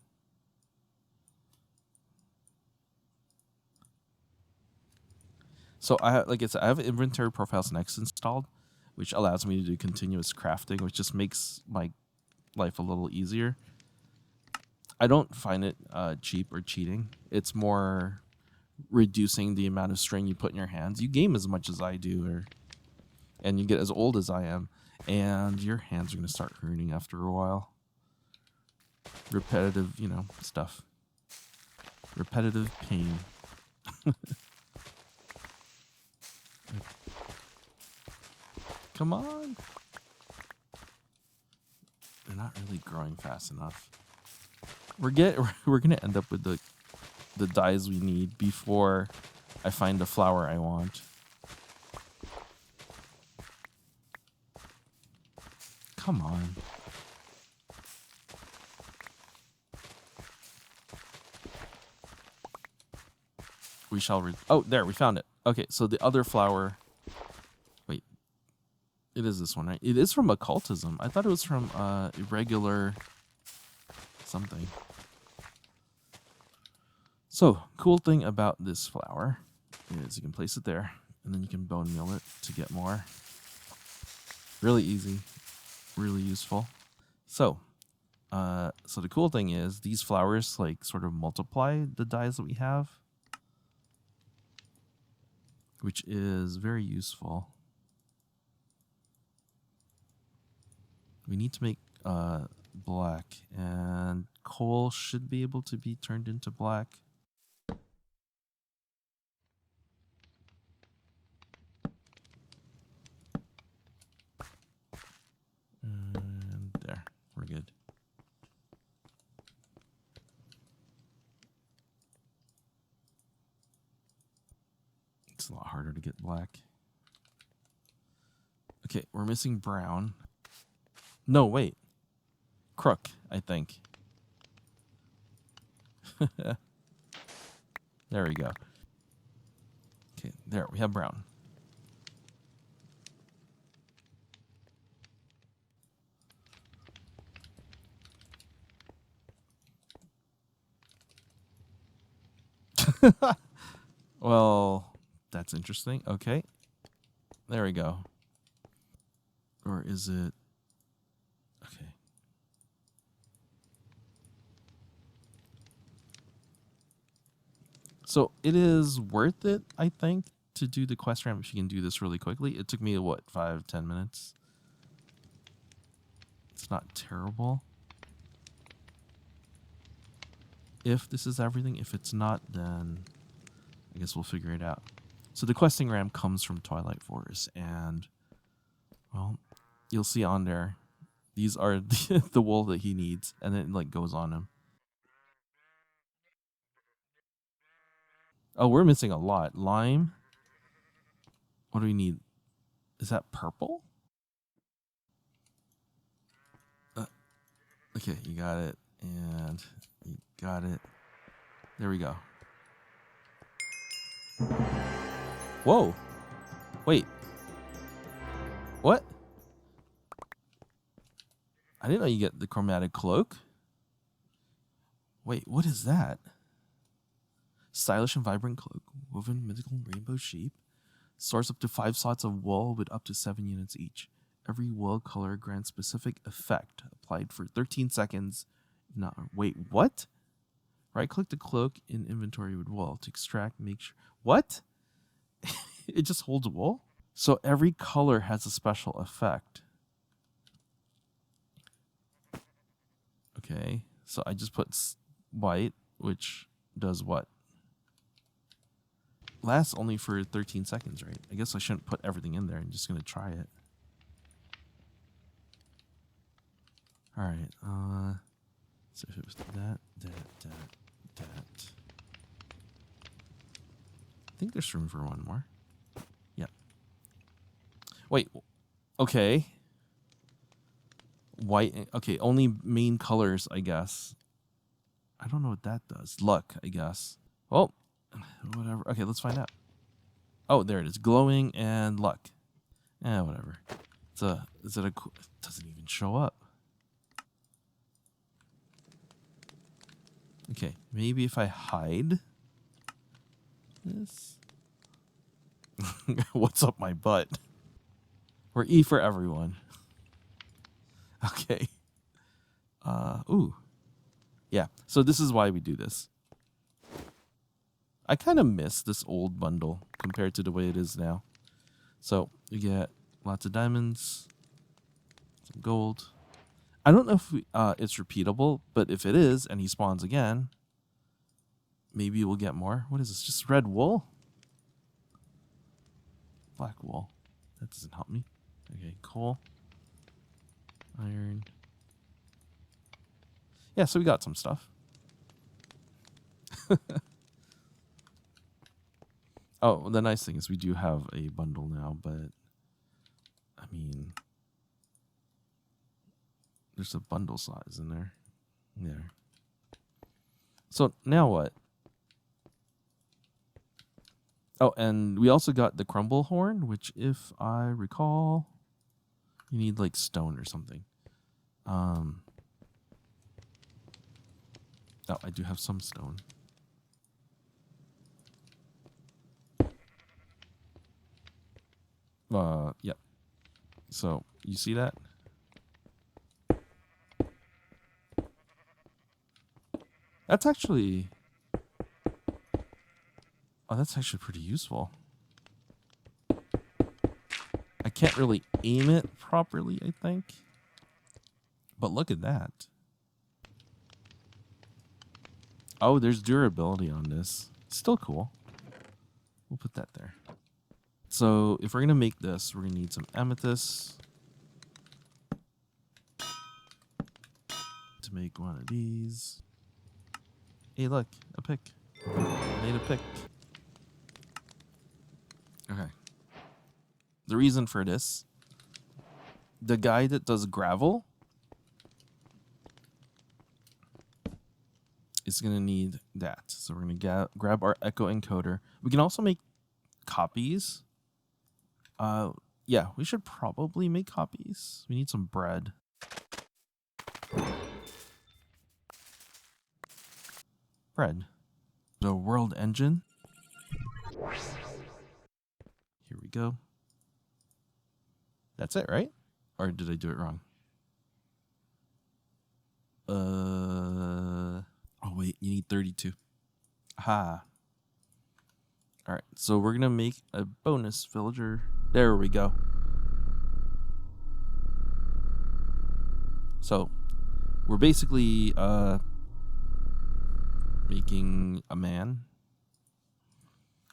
So like I said, I have inventory profiles next installed, which allows me to do continuous crafting, which just makes my life a little easier. I don't find it cheap or cheating. It's more reducing the amount of string you put in your hands. You game as much as I do, and you get as old as I am, and your hands are going to start hurting after a while. Repetitive, stuff. Repetitive pain. Come on. They're not really growing fast enough. We're gonna end up with the dyes we need before I find the flower I want. Come on. We shall oh, there, we found it. Okay, so the other flower. Wait. It is this one, right? It is from occultism. I thought it was from irregular something. So, cool thing about this flower is you can place it there, and then you can bone meal it to get more. Really easy, really useful. So the cool thing is these flowers like sort of multiply the dyes that we have, which is very useful. We need to make black, and coal should be able to be turned into black. And there, we're good. It's a lot harder to get black. Okay, we're missing brown. No, wait. Crook, I think. There we go. Okay, there, we have brown. Well, that's interesting. Okay. There we go. Or is it... Okay. So it is worth it, I think, to do the quest ramp if you can do this really quickly. It took me, what, 5-10 minutes? It's not terrible. If this is everything, if it's not, then I guess we'll figure it out. So the questing ramp comes from Twilight Forest, and, well, you'll see on there, these are the wool that he needs, and it like goes on him. Oh, we're missing a lot. Lime. What do we need? Is that purple? Okay, you got it. And you got it. There we go. Whoa. Wait. What? I didn't know you get the chromatic cloak. Wait, what is that? Stylish and vibrant cloak, woven mythical rainbow sheep. Stores up to 5 slots of wool with up to 7 units each. Every wool color grants specific effect. Applied for 13 seconds. No, wait, what? Right-click the cloak in inventory with wool to extract, make sure... What? It just holds wool? So every color has a special effect. Okay, so I just put white, which does what? Lasts only for 13 seconds, right? I guess I shouldn't put everything in there. I'm just going to try it. All right. So if it was that. I think there's room for one more. Yep. Wait. Okay. White. Okay, only main colors, I guess. I don't know what that does. Luck, I guess. Oh. Whatever. Okay, let's find out. Oh, there it is. Glowing and luck. Whatever. Is it a... It doesn't even show up. Okay, maybe if I hide this. What's up my butt? Or E for everyone. Okay. Ooh. Yeah, so this is why we do this. I kind of miss this old bundle compared to the way it is now. So you get lots of diamonds, some gold. I don't know if it's repeatable, but if it is and he spawns again, maybe we'll get more. What is this? Just red wool? Black wool. That doesn't help me. Okay, coal. Iron. Yeah, so we got some stuff. Oh, the nice thing is we do have a bundle now, but I mean, there's a bundle size in there. There. So now what? Oh, and we also got the crumble horn, which if I recall, you need like stone or something. Oh, I do have some stone. Yep. So, you see that? That's actually... Oh, that's actually pretty useful. I can't really aim it properly, I think. But look at that. Oh, there's durability on this. Still cool. We'll put that there. So if we're going to make this, we're going to need some amethyst to make one of these. Hey, look, a pick. I made a pick. Okay. The reason for this, the guy that does gravel is going to need that. So we're going to grab our echo encoder. We can also make copies. Yeah, we should probably make copies. We need some bread. Bread. The world engine. Here we go. That's it, right? Or did I do it wrong? Oh wait, you need 32. Ha. All right, so we're gonna make a bonus villager. There we go. So we're basically making a man.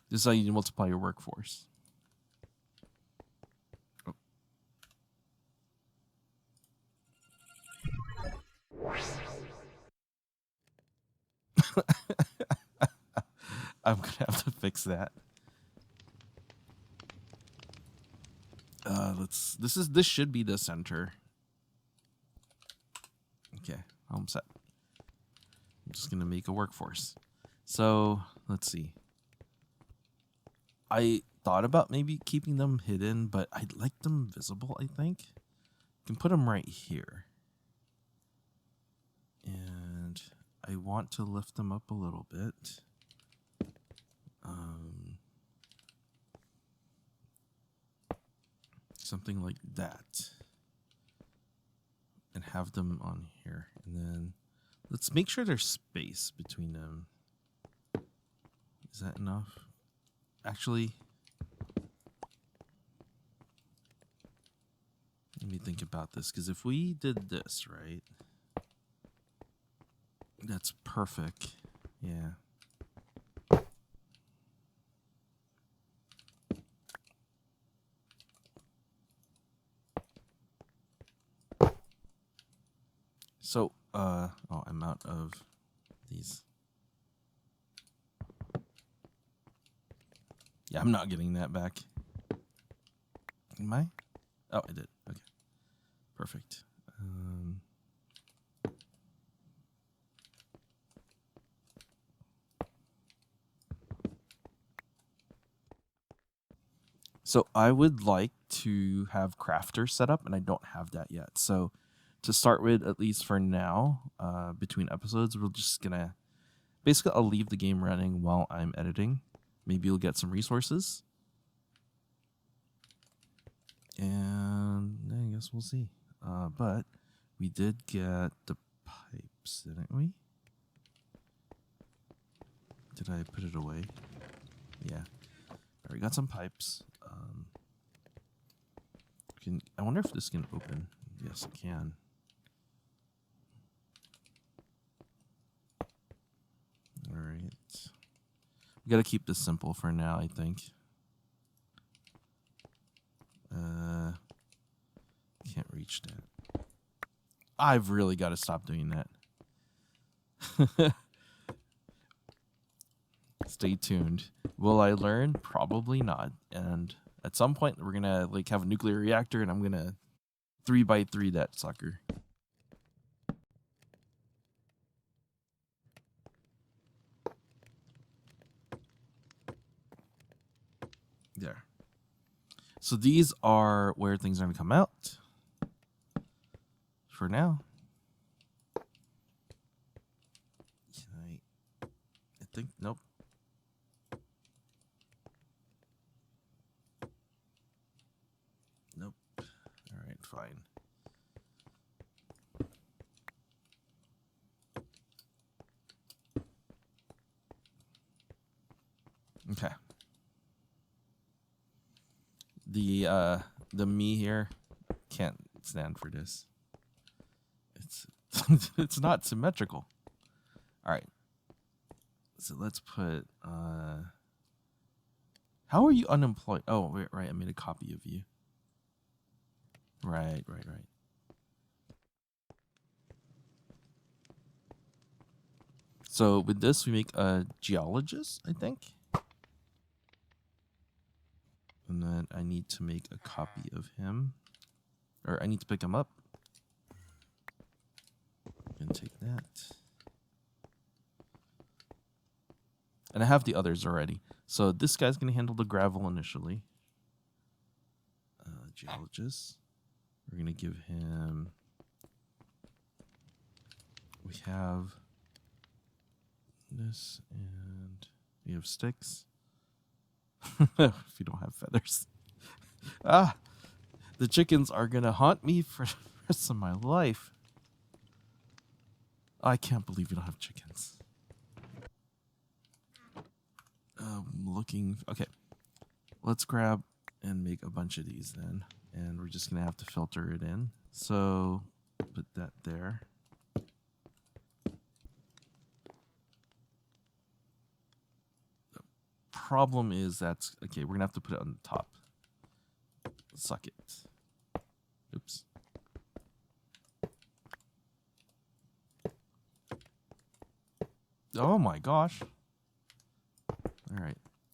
This is how you multiply your workforce. Oh. I'm gonna have to fix that. This should be the center. Okay, home set. I'm just gonna make a workforce. So let's see. I thought about maybe keeping them hidden, but I'd like them visible, I think. You can put them right here. And I want to lift them up a little bit. Something like that. And have them on here. And then let's make sure there's space between them. Is that enough? Actually, let me think about this, because if we did this, right? That's perfect. Yeah. So, oh, I'm out of these. Yeah, I'm not getting that back. Am I? Oh, I did. Okay. Perfect. So I would like to have crafter set up, and I don't have that yet. So to start with, at least for now, between episodes, we're just gonna basically I'll leave the game running while I'm editing. Maybe you'll get some resources, and I guess we'll see. But we did get the pipes, didn't we? Did I put it away? Yeah. Alright, got some pipes. I wonder if this can open. Yes, it can. Alright. We gotta keep this simple for now, I think. Can't reach that. I've really got to stop doing that. Stay tuned. Will I learn? Probably not. And at some point, we're gonna like have a nuclear reactor, and I'm gonna 3x3 that sucker. There. So these are where things are gonna come out. For now. I think nope. Nope. All right, fine. Okay. The me here can't stand for this. It's it's not symmetrical. All right. So let's put how are you unemployed? Oh, wait, right. I made a copy of you. Right. So with this, we make a geologist, I think. And then I need to make a copy of him. Or I need to pick him up. And take that. And I have the others already. So this guy's going to handle the gravel initially. Geologist. We're going to give him... We have this, and we have sticks. If you don't have feathers. The chickens are gonna haunt me for the rest of my life. I can't believe we don't have chickens. Looking. Okay, let's grab and make a bunch of these then, and we're just gonna have to filter it in. So put that there. The problem is that's okay. We're gonna have to put it on the top. Suck it. Oops. Oh my gosh.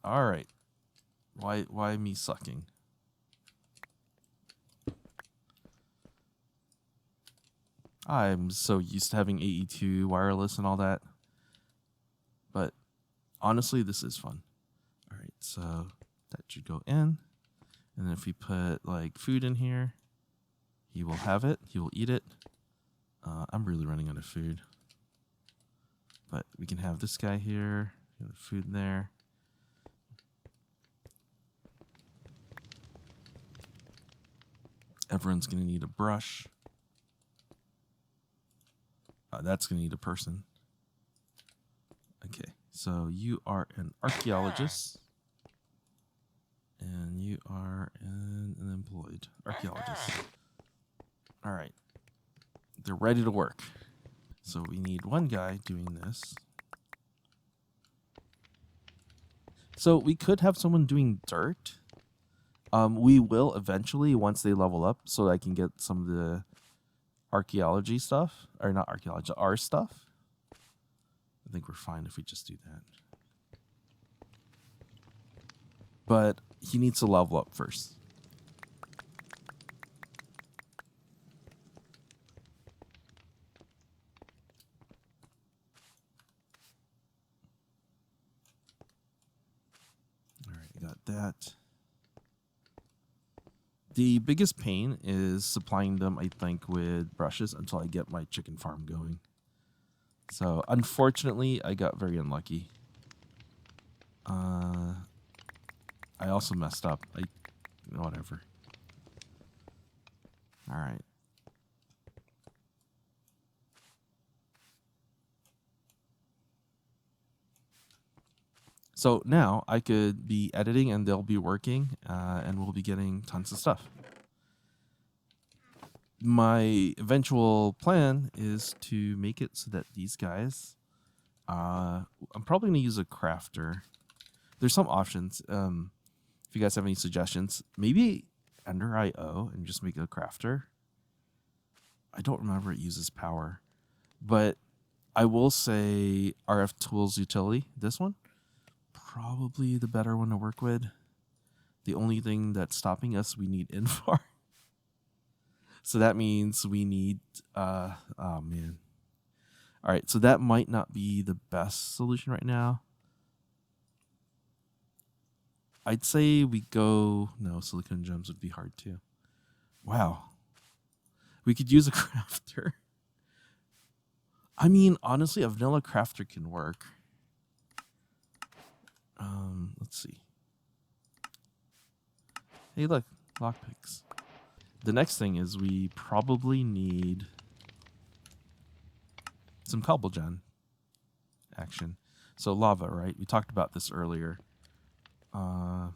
All right. Why me sucking? I'm so used to having AE2 wireless and all that. But honestly, this is fun. All right, so that should go in. And then if we put like food in here, he will have it. He will eat it. I'm really running out of food. But we can have this guy here. Food in there. Everyone's going to need a brush. That's going to need a person. Okay, so you are an archaeologist. And you are an employed archaeologist. All right. They're ready to work. So we need one guy doing this. So we could have someone doing dirt. We will eventually once they level up, so I can get some of the archaeology stuff, or not archaeology, our stuff. I think we're fine if we just do that. But he needs to level up first. All right, got that. The biggest pain is supplying them, I think, with brushes until I get my chicken farm going. So, unfortunately, I got very unlucky. I also messed up. Whatever. All right. So now I could be editing and they'll be working, and we'll be getting tons of stuff. My eventual plan is to make it so that these guys, I'm probably going to use a crafter. There's some options. If you guys have any suggestions, maybe Ender IO and just make a crafter. I don't remember it uses power, but I will say RF Tools Utility, this one, probably the better one to work with. The only thing that's stopping us, we need infar. So that means we need, oh man. All right, so that might not be the best solution right now. I'd say we go, no, silicone gems would be hard too. Wow. We could use a crafter. I mean, honestly, a vanilla crafter can work. Let's see. Hey, look, lockpicks. The next thing is we probably need some Cobblegen action. So lava, right? We talked about this earlier. I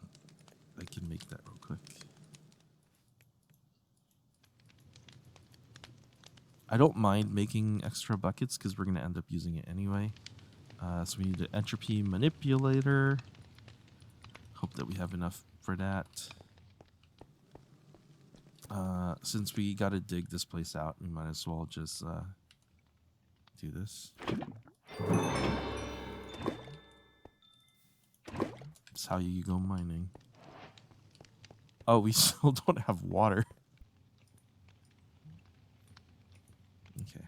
can make that real quick. I don't mind making extra buckets because we're going to end up using it anyway. So we need an entropy manipulator. Hope that we have enough for that. Since we got to dig this place out, we might as well just do this. That's how you go mining. Oh, we still don't have water. Okay.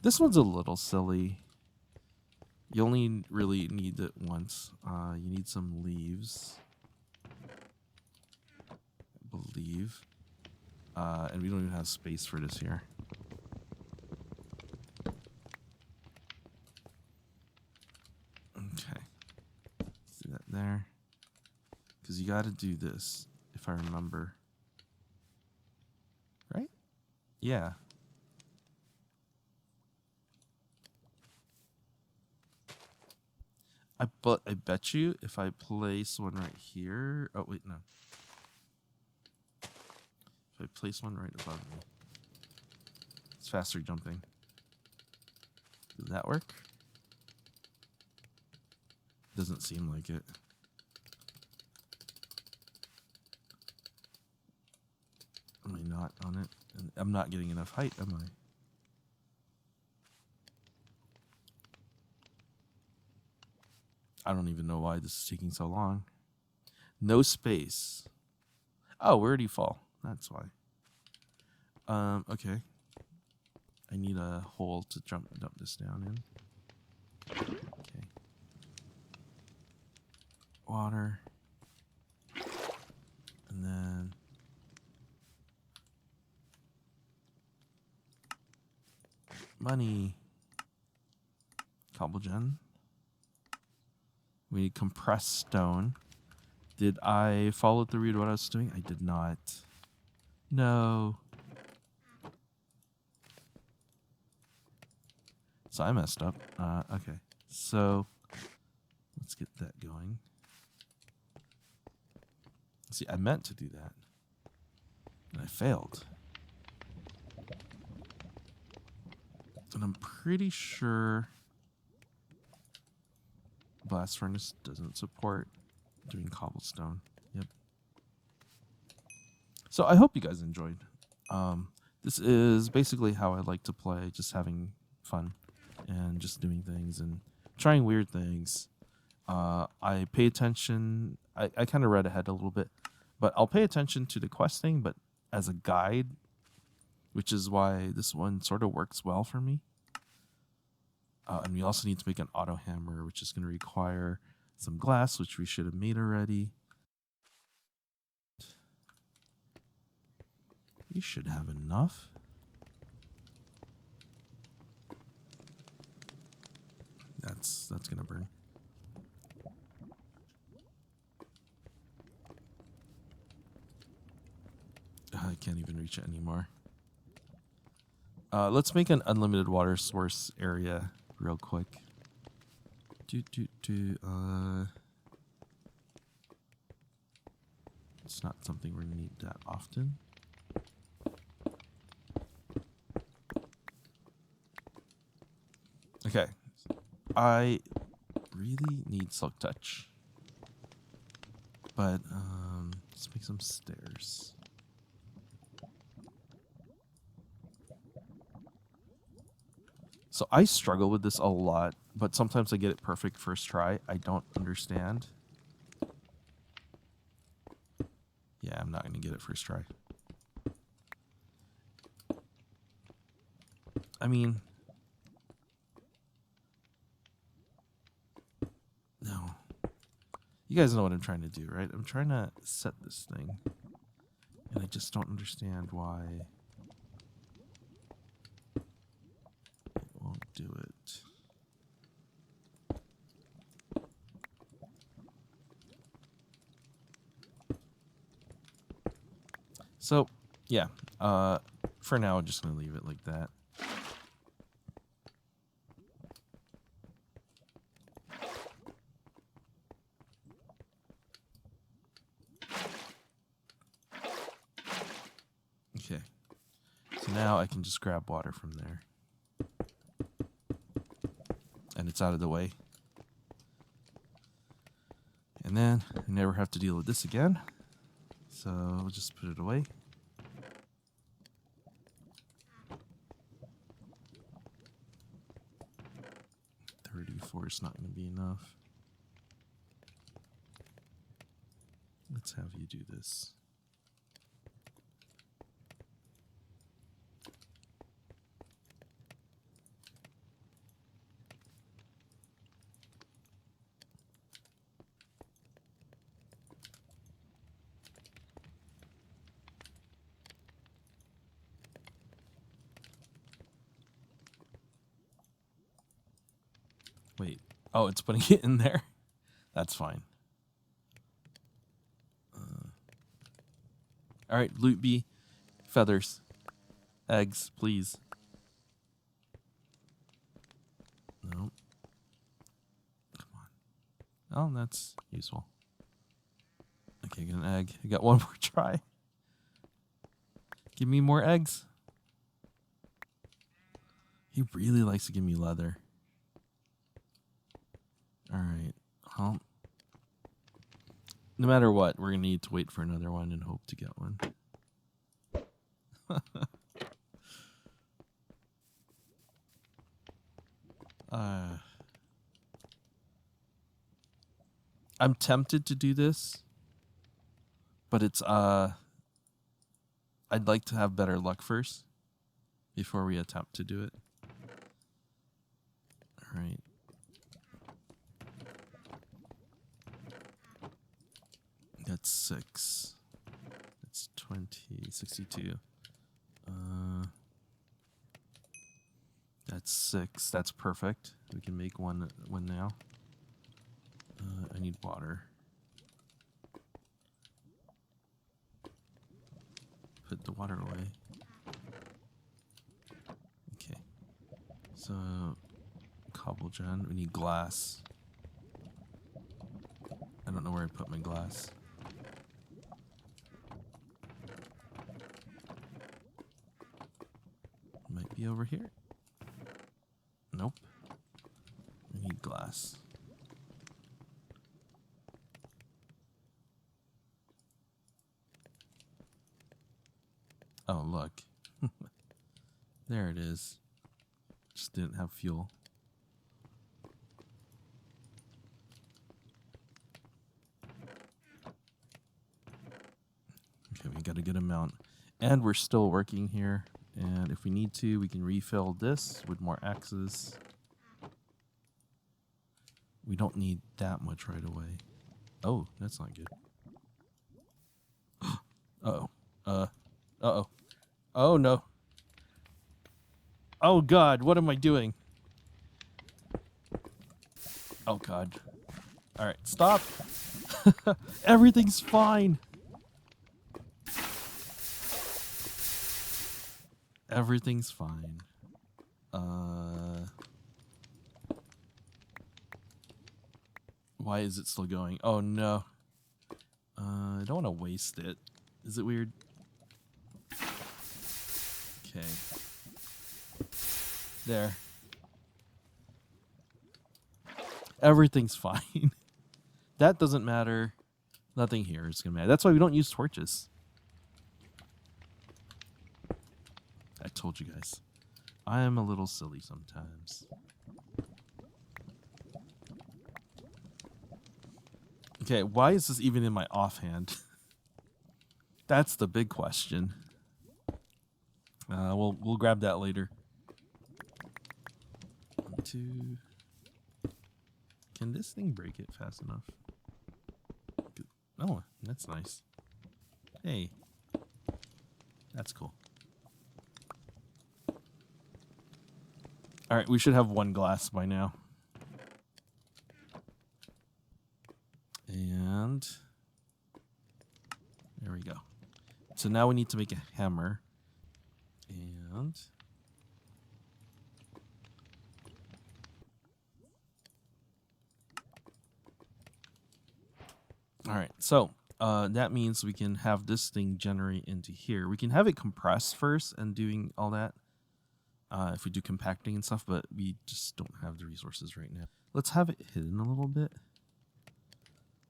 This one's a little silly. You only really need it once. You need some leaves, I believe. And we don't even have space for this here. Okay. Let's do that there. Because you got to do this, if I remember. Yeah. But I bet you if I place one right here. Oh wait, no. If I place one right above me, it's faster jumping. Does that work? Doesn't seem like it. Am I not on it? And I'm not getting enough height, am I? I don't even know why this is taking so long. No space. Oh, where do you fall? That's why. Okay. I need a hole to dump this down in. Okay. Water. And then money. Cobblegen. We need compressed stone. Did I follow through with what I was doing? I did not. No. So I messed up. Okay. So let's get that going. See, I meant to do that. And I failed. And I'm pretty sure blast furnace doesn't support doing cobblestone. Yep. So I hope you guys enjoyed. This is basically how I like to play, just having fun and just doing things and trying weird things. I pay attention. I kind of read ahead a little bit, but I'll pay attention to the questing, but as a guide, which is why this one sort of works well for me. And we also need to make an autohammer, which is going to require some glass, which we should have made already. We should have enough. That's going to burn. I can't even reach it anymore. Let's make an unlimited water source area real quick. It's not something we're going to need that often. Okay. I really need silk touch. But let's make some stairs. So I struggle with this a lot, but sometimes I get it perfect first try. I don't understand. Yeah, I'm not going to get it first try. I mean, no. You guys know what I'm trying to do, right? I'm trying to set this thing, and I just don't understand why it won't do it. So, yeah, for now, I'm just going to leave it like that. Okay, so now I can just grab water from there. And it's out of the way. And then I never have to deal with this again. So I'll just put it away. $34 is not going to be enough. Let's have you do this. Wait. Oh, it's putting it in there? That's fine. All right, loot B. Feathers. Eggs, please. No. Come on. Oh, that's useful. Okay, get an egg. I got one more try. Give me more eggs. He really likes to give me leather. Alright. Well, no matter what, we're going to need to wait for another one and hope to get one. I'm tempted to do this, but it's I'd like to have better luck first before we attempt to do it. All right. That's 6. That's 20, 62. That's 6. That's perfect. We can make one now. I need water. Put the water away. Okay. So, Cobblegen. We need glass. I don't know where I put my glass. Might be over here. Nope. I need glass. Oh, look. There it is. Just didn't have fuel. Okay, we got a good amount. And we're still working here. And if we need to, we can refill this with more axes. We don't need that much right away. Oh, that's not good. Uh-oh. Uh-oh. Oh, no. Oh, God. What am I doing? Oh, God. All right. Stop. Everything's fine. Everything's fine. Why is it still going? Oh, no. I don't want to waste it. Is it weird? Okay. There. Everything's fine. That doesn't matter. Nothing here is going to matter. That's why we don't use torches. I told you guys. I am a little silly sometimes. Okay, why is this even in my offhand? That's the big question. We'll grab that later. 1, 2. Can this thing break it fast enough? Oh, that's nice. Hey. That's cool. Alright, we should have 1 glass by now. And there we go. So now we need to make a hammer. And all right, so that means we can have this thing generate into here. We can have it compress first and doing all that if we do compacting and stuff, but we just don't have the resources right now. Let's have it hidden a little bit.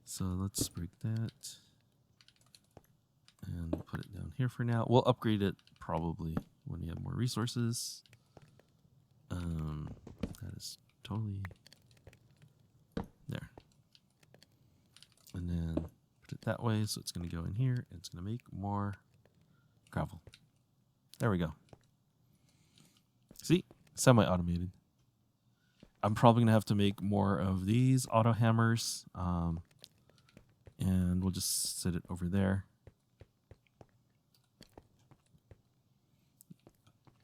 So let's break that and put it down here for now. We'll upgrade it probably when we have more resources. That is totally there. And then put it that way, so it's going to go in here, and it's going to make more gravel. There we go. See? Semi-automated. I'm probably going to have to make more of these auto hammers, and we'll just set it over there.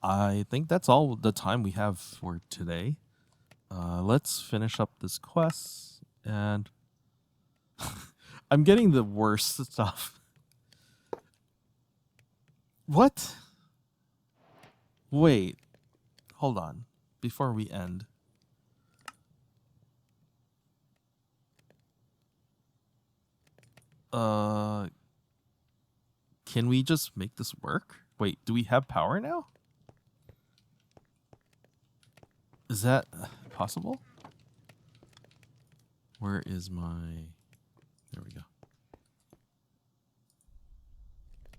I think that's all the time we have for today. Let's finish up this quest, and I'm getting the worst stuff. What? Wait. Hold on. Before we end. Can we just make this work? Wait, do we have power now? Is that possible? Where is my... There we go.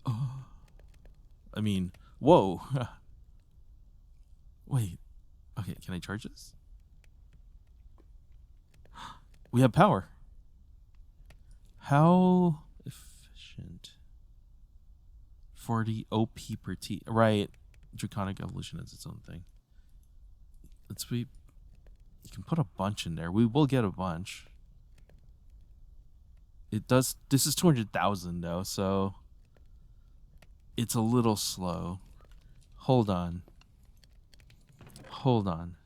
Oh. I mean, whoa. Wait. Okay, can I charge this? We have power. How efficient? 40 OP per T. Right. Draconic evolution is its own thing. Let's be... You can put a bunch in there. We will get a bunch. It does... This is 200,000 though, so... It's a little slow. Hold on. Hold on.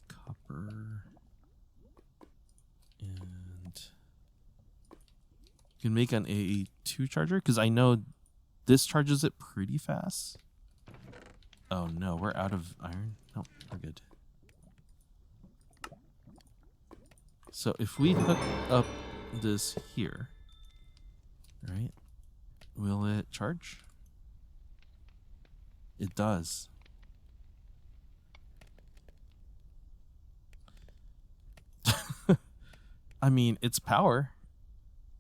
Copper. And... You can make an A2 charger? Because I know this charges it pretty fast. Oh no, we're out of iron. No, we're good. So if we hook up this here, right? Will it charge? It does. I mean, it's power.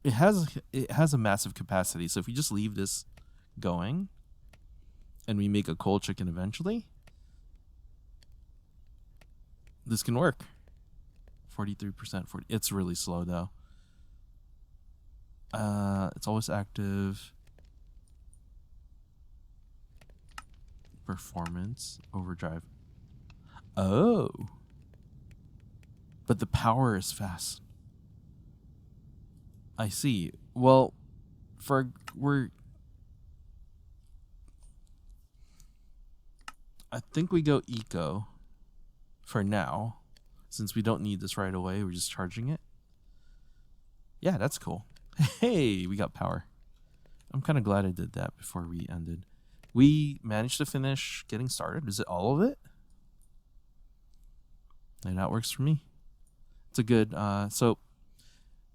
It has a massive capacity. So if we just leave this going and we make a cold chicken eventually, this can work. 43%. It's really slow though. It's always active. Performance overdrive. Oh, but the power is fast. I see. Well, I think we go eco for now, since we don't need this right away. We're just charging it. Yeah, that's cool. Hey, we got power. I'm kind of glad I did that before we ended. We managed to finish getting started. Is it all of it? And that works for me. It's a good, so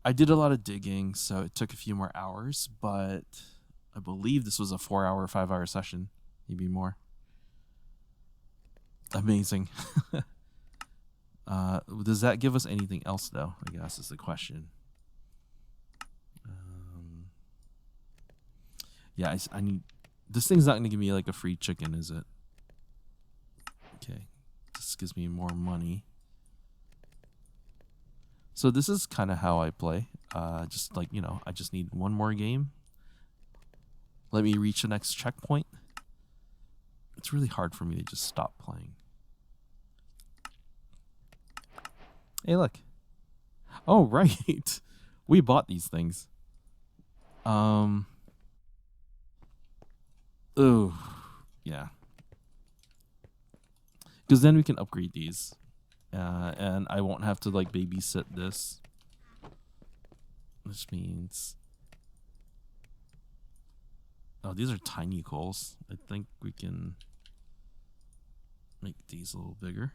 I did a lot of digging, so it took a few more hours, but I believe this was a 4-hour, 5-hour session, maybe more. Amazing. Does that give us anything else, though? I guess is the question. Yeah, I need... This thing's not going to give me, like, a free chicken, is it? Okay. This gives me more money. So this is kind of how I play. Just, like, you know, I just need one more game. Let me reach the next checkpoint. It's really hard for me to just stop playing. Hey, look. Oh, right. We bought these things. Oh, yeah. Because then we can upgrade these. And I won't have to, like, babysit this. Which means... Oh, these are tiny coals. I think we can make these a little bigger.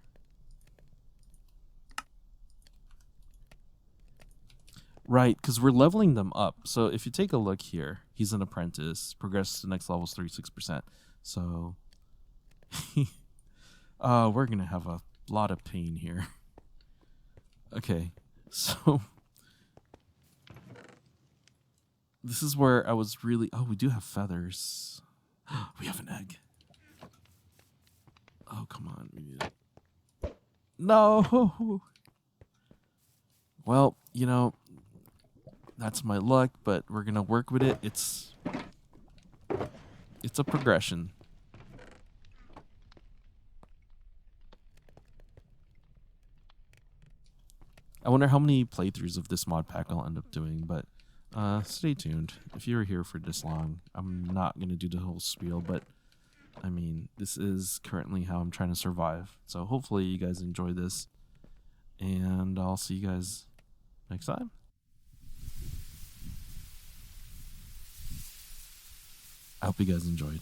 Right, because we're leveling them up. So if you take a look here, he's an apprentice. Progress to the next level is 36%. So we're going to have a lot of pain here. Okay, so this is where I was really... Oh, we do have feathers. We have an egg. Oh, come on. We need it. No! Well, you know... That's my luck, but we're going to work with it. It's a progression. I wonder how many playthroughs of this mod pack I'll end up doing, but stay tuned. If you're here for this long, I'm not going to do the whole spiel, but I mean, this is currently how I'm trying to survive. So hopefully you guys enjoy this, and I'll see you guys next time. I hope you guys enjoyed.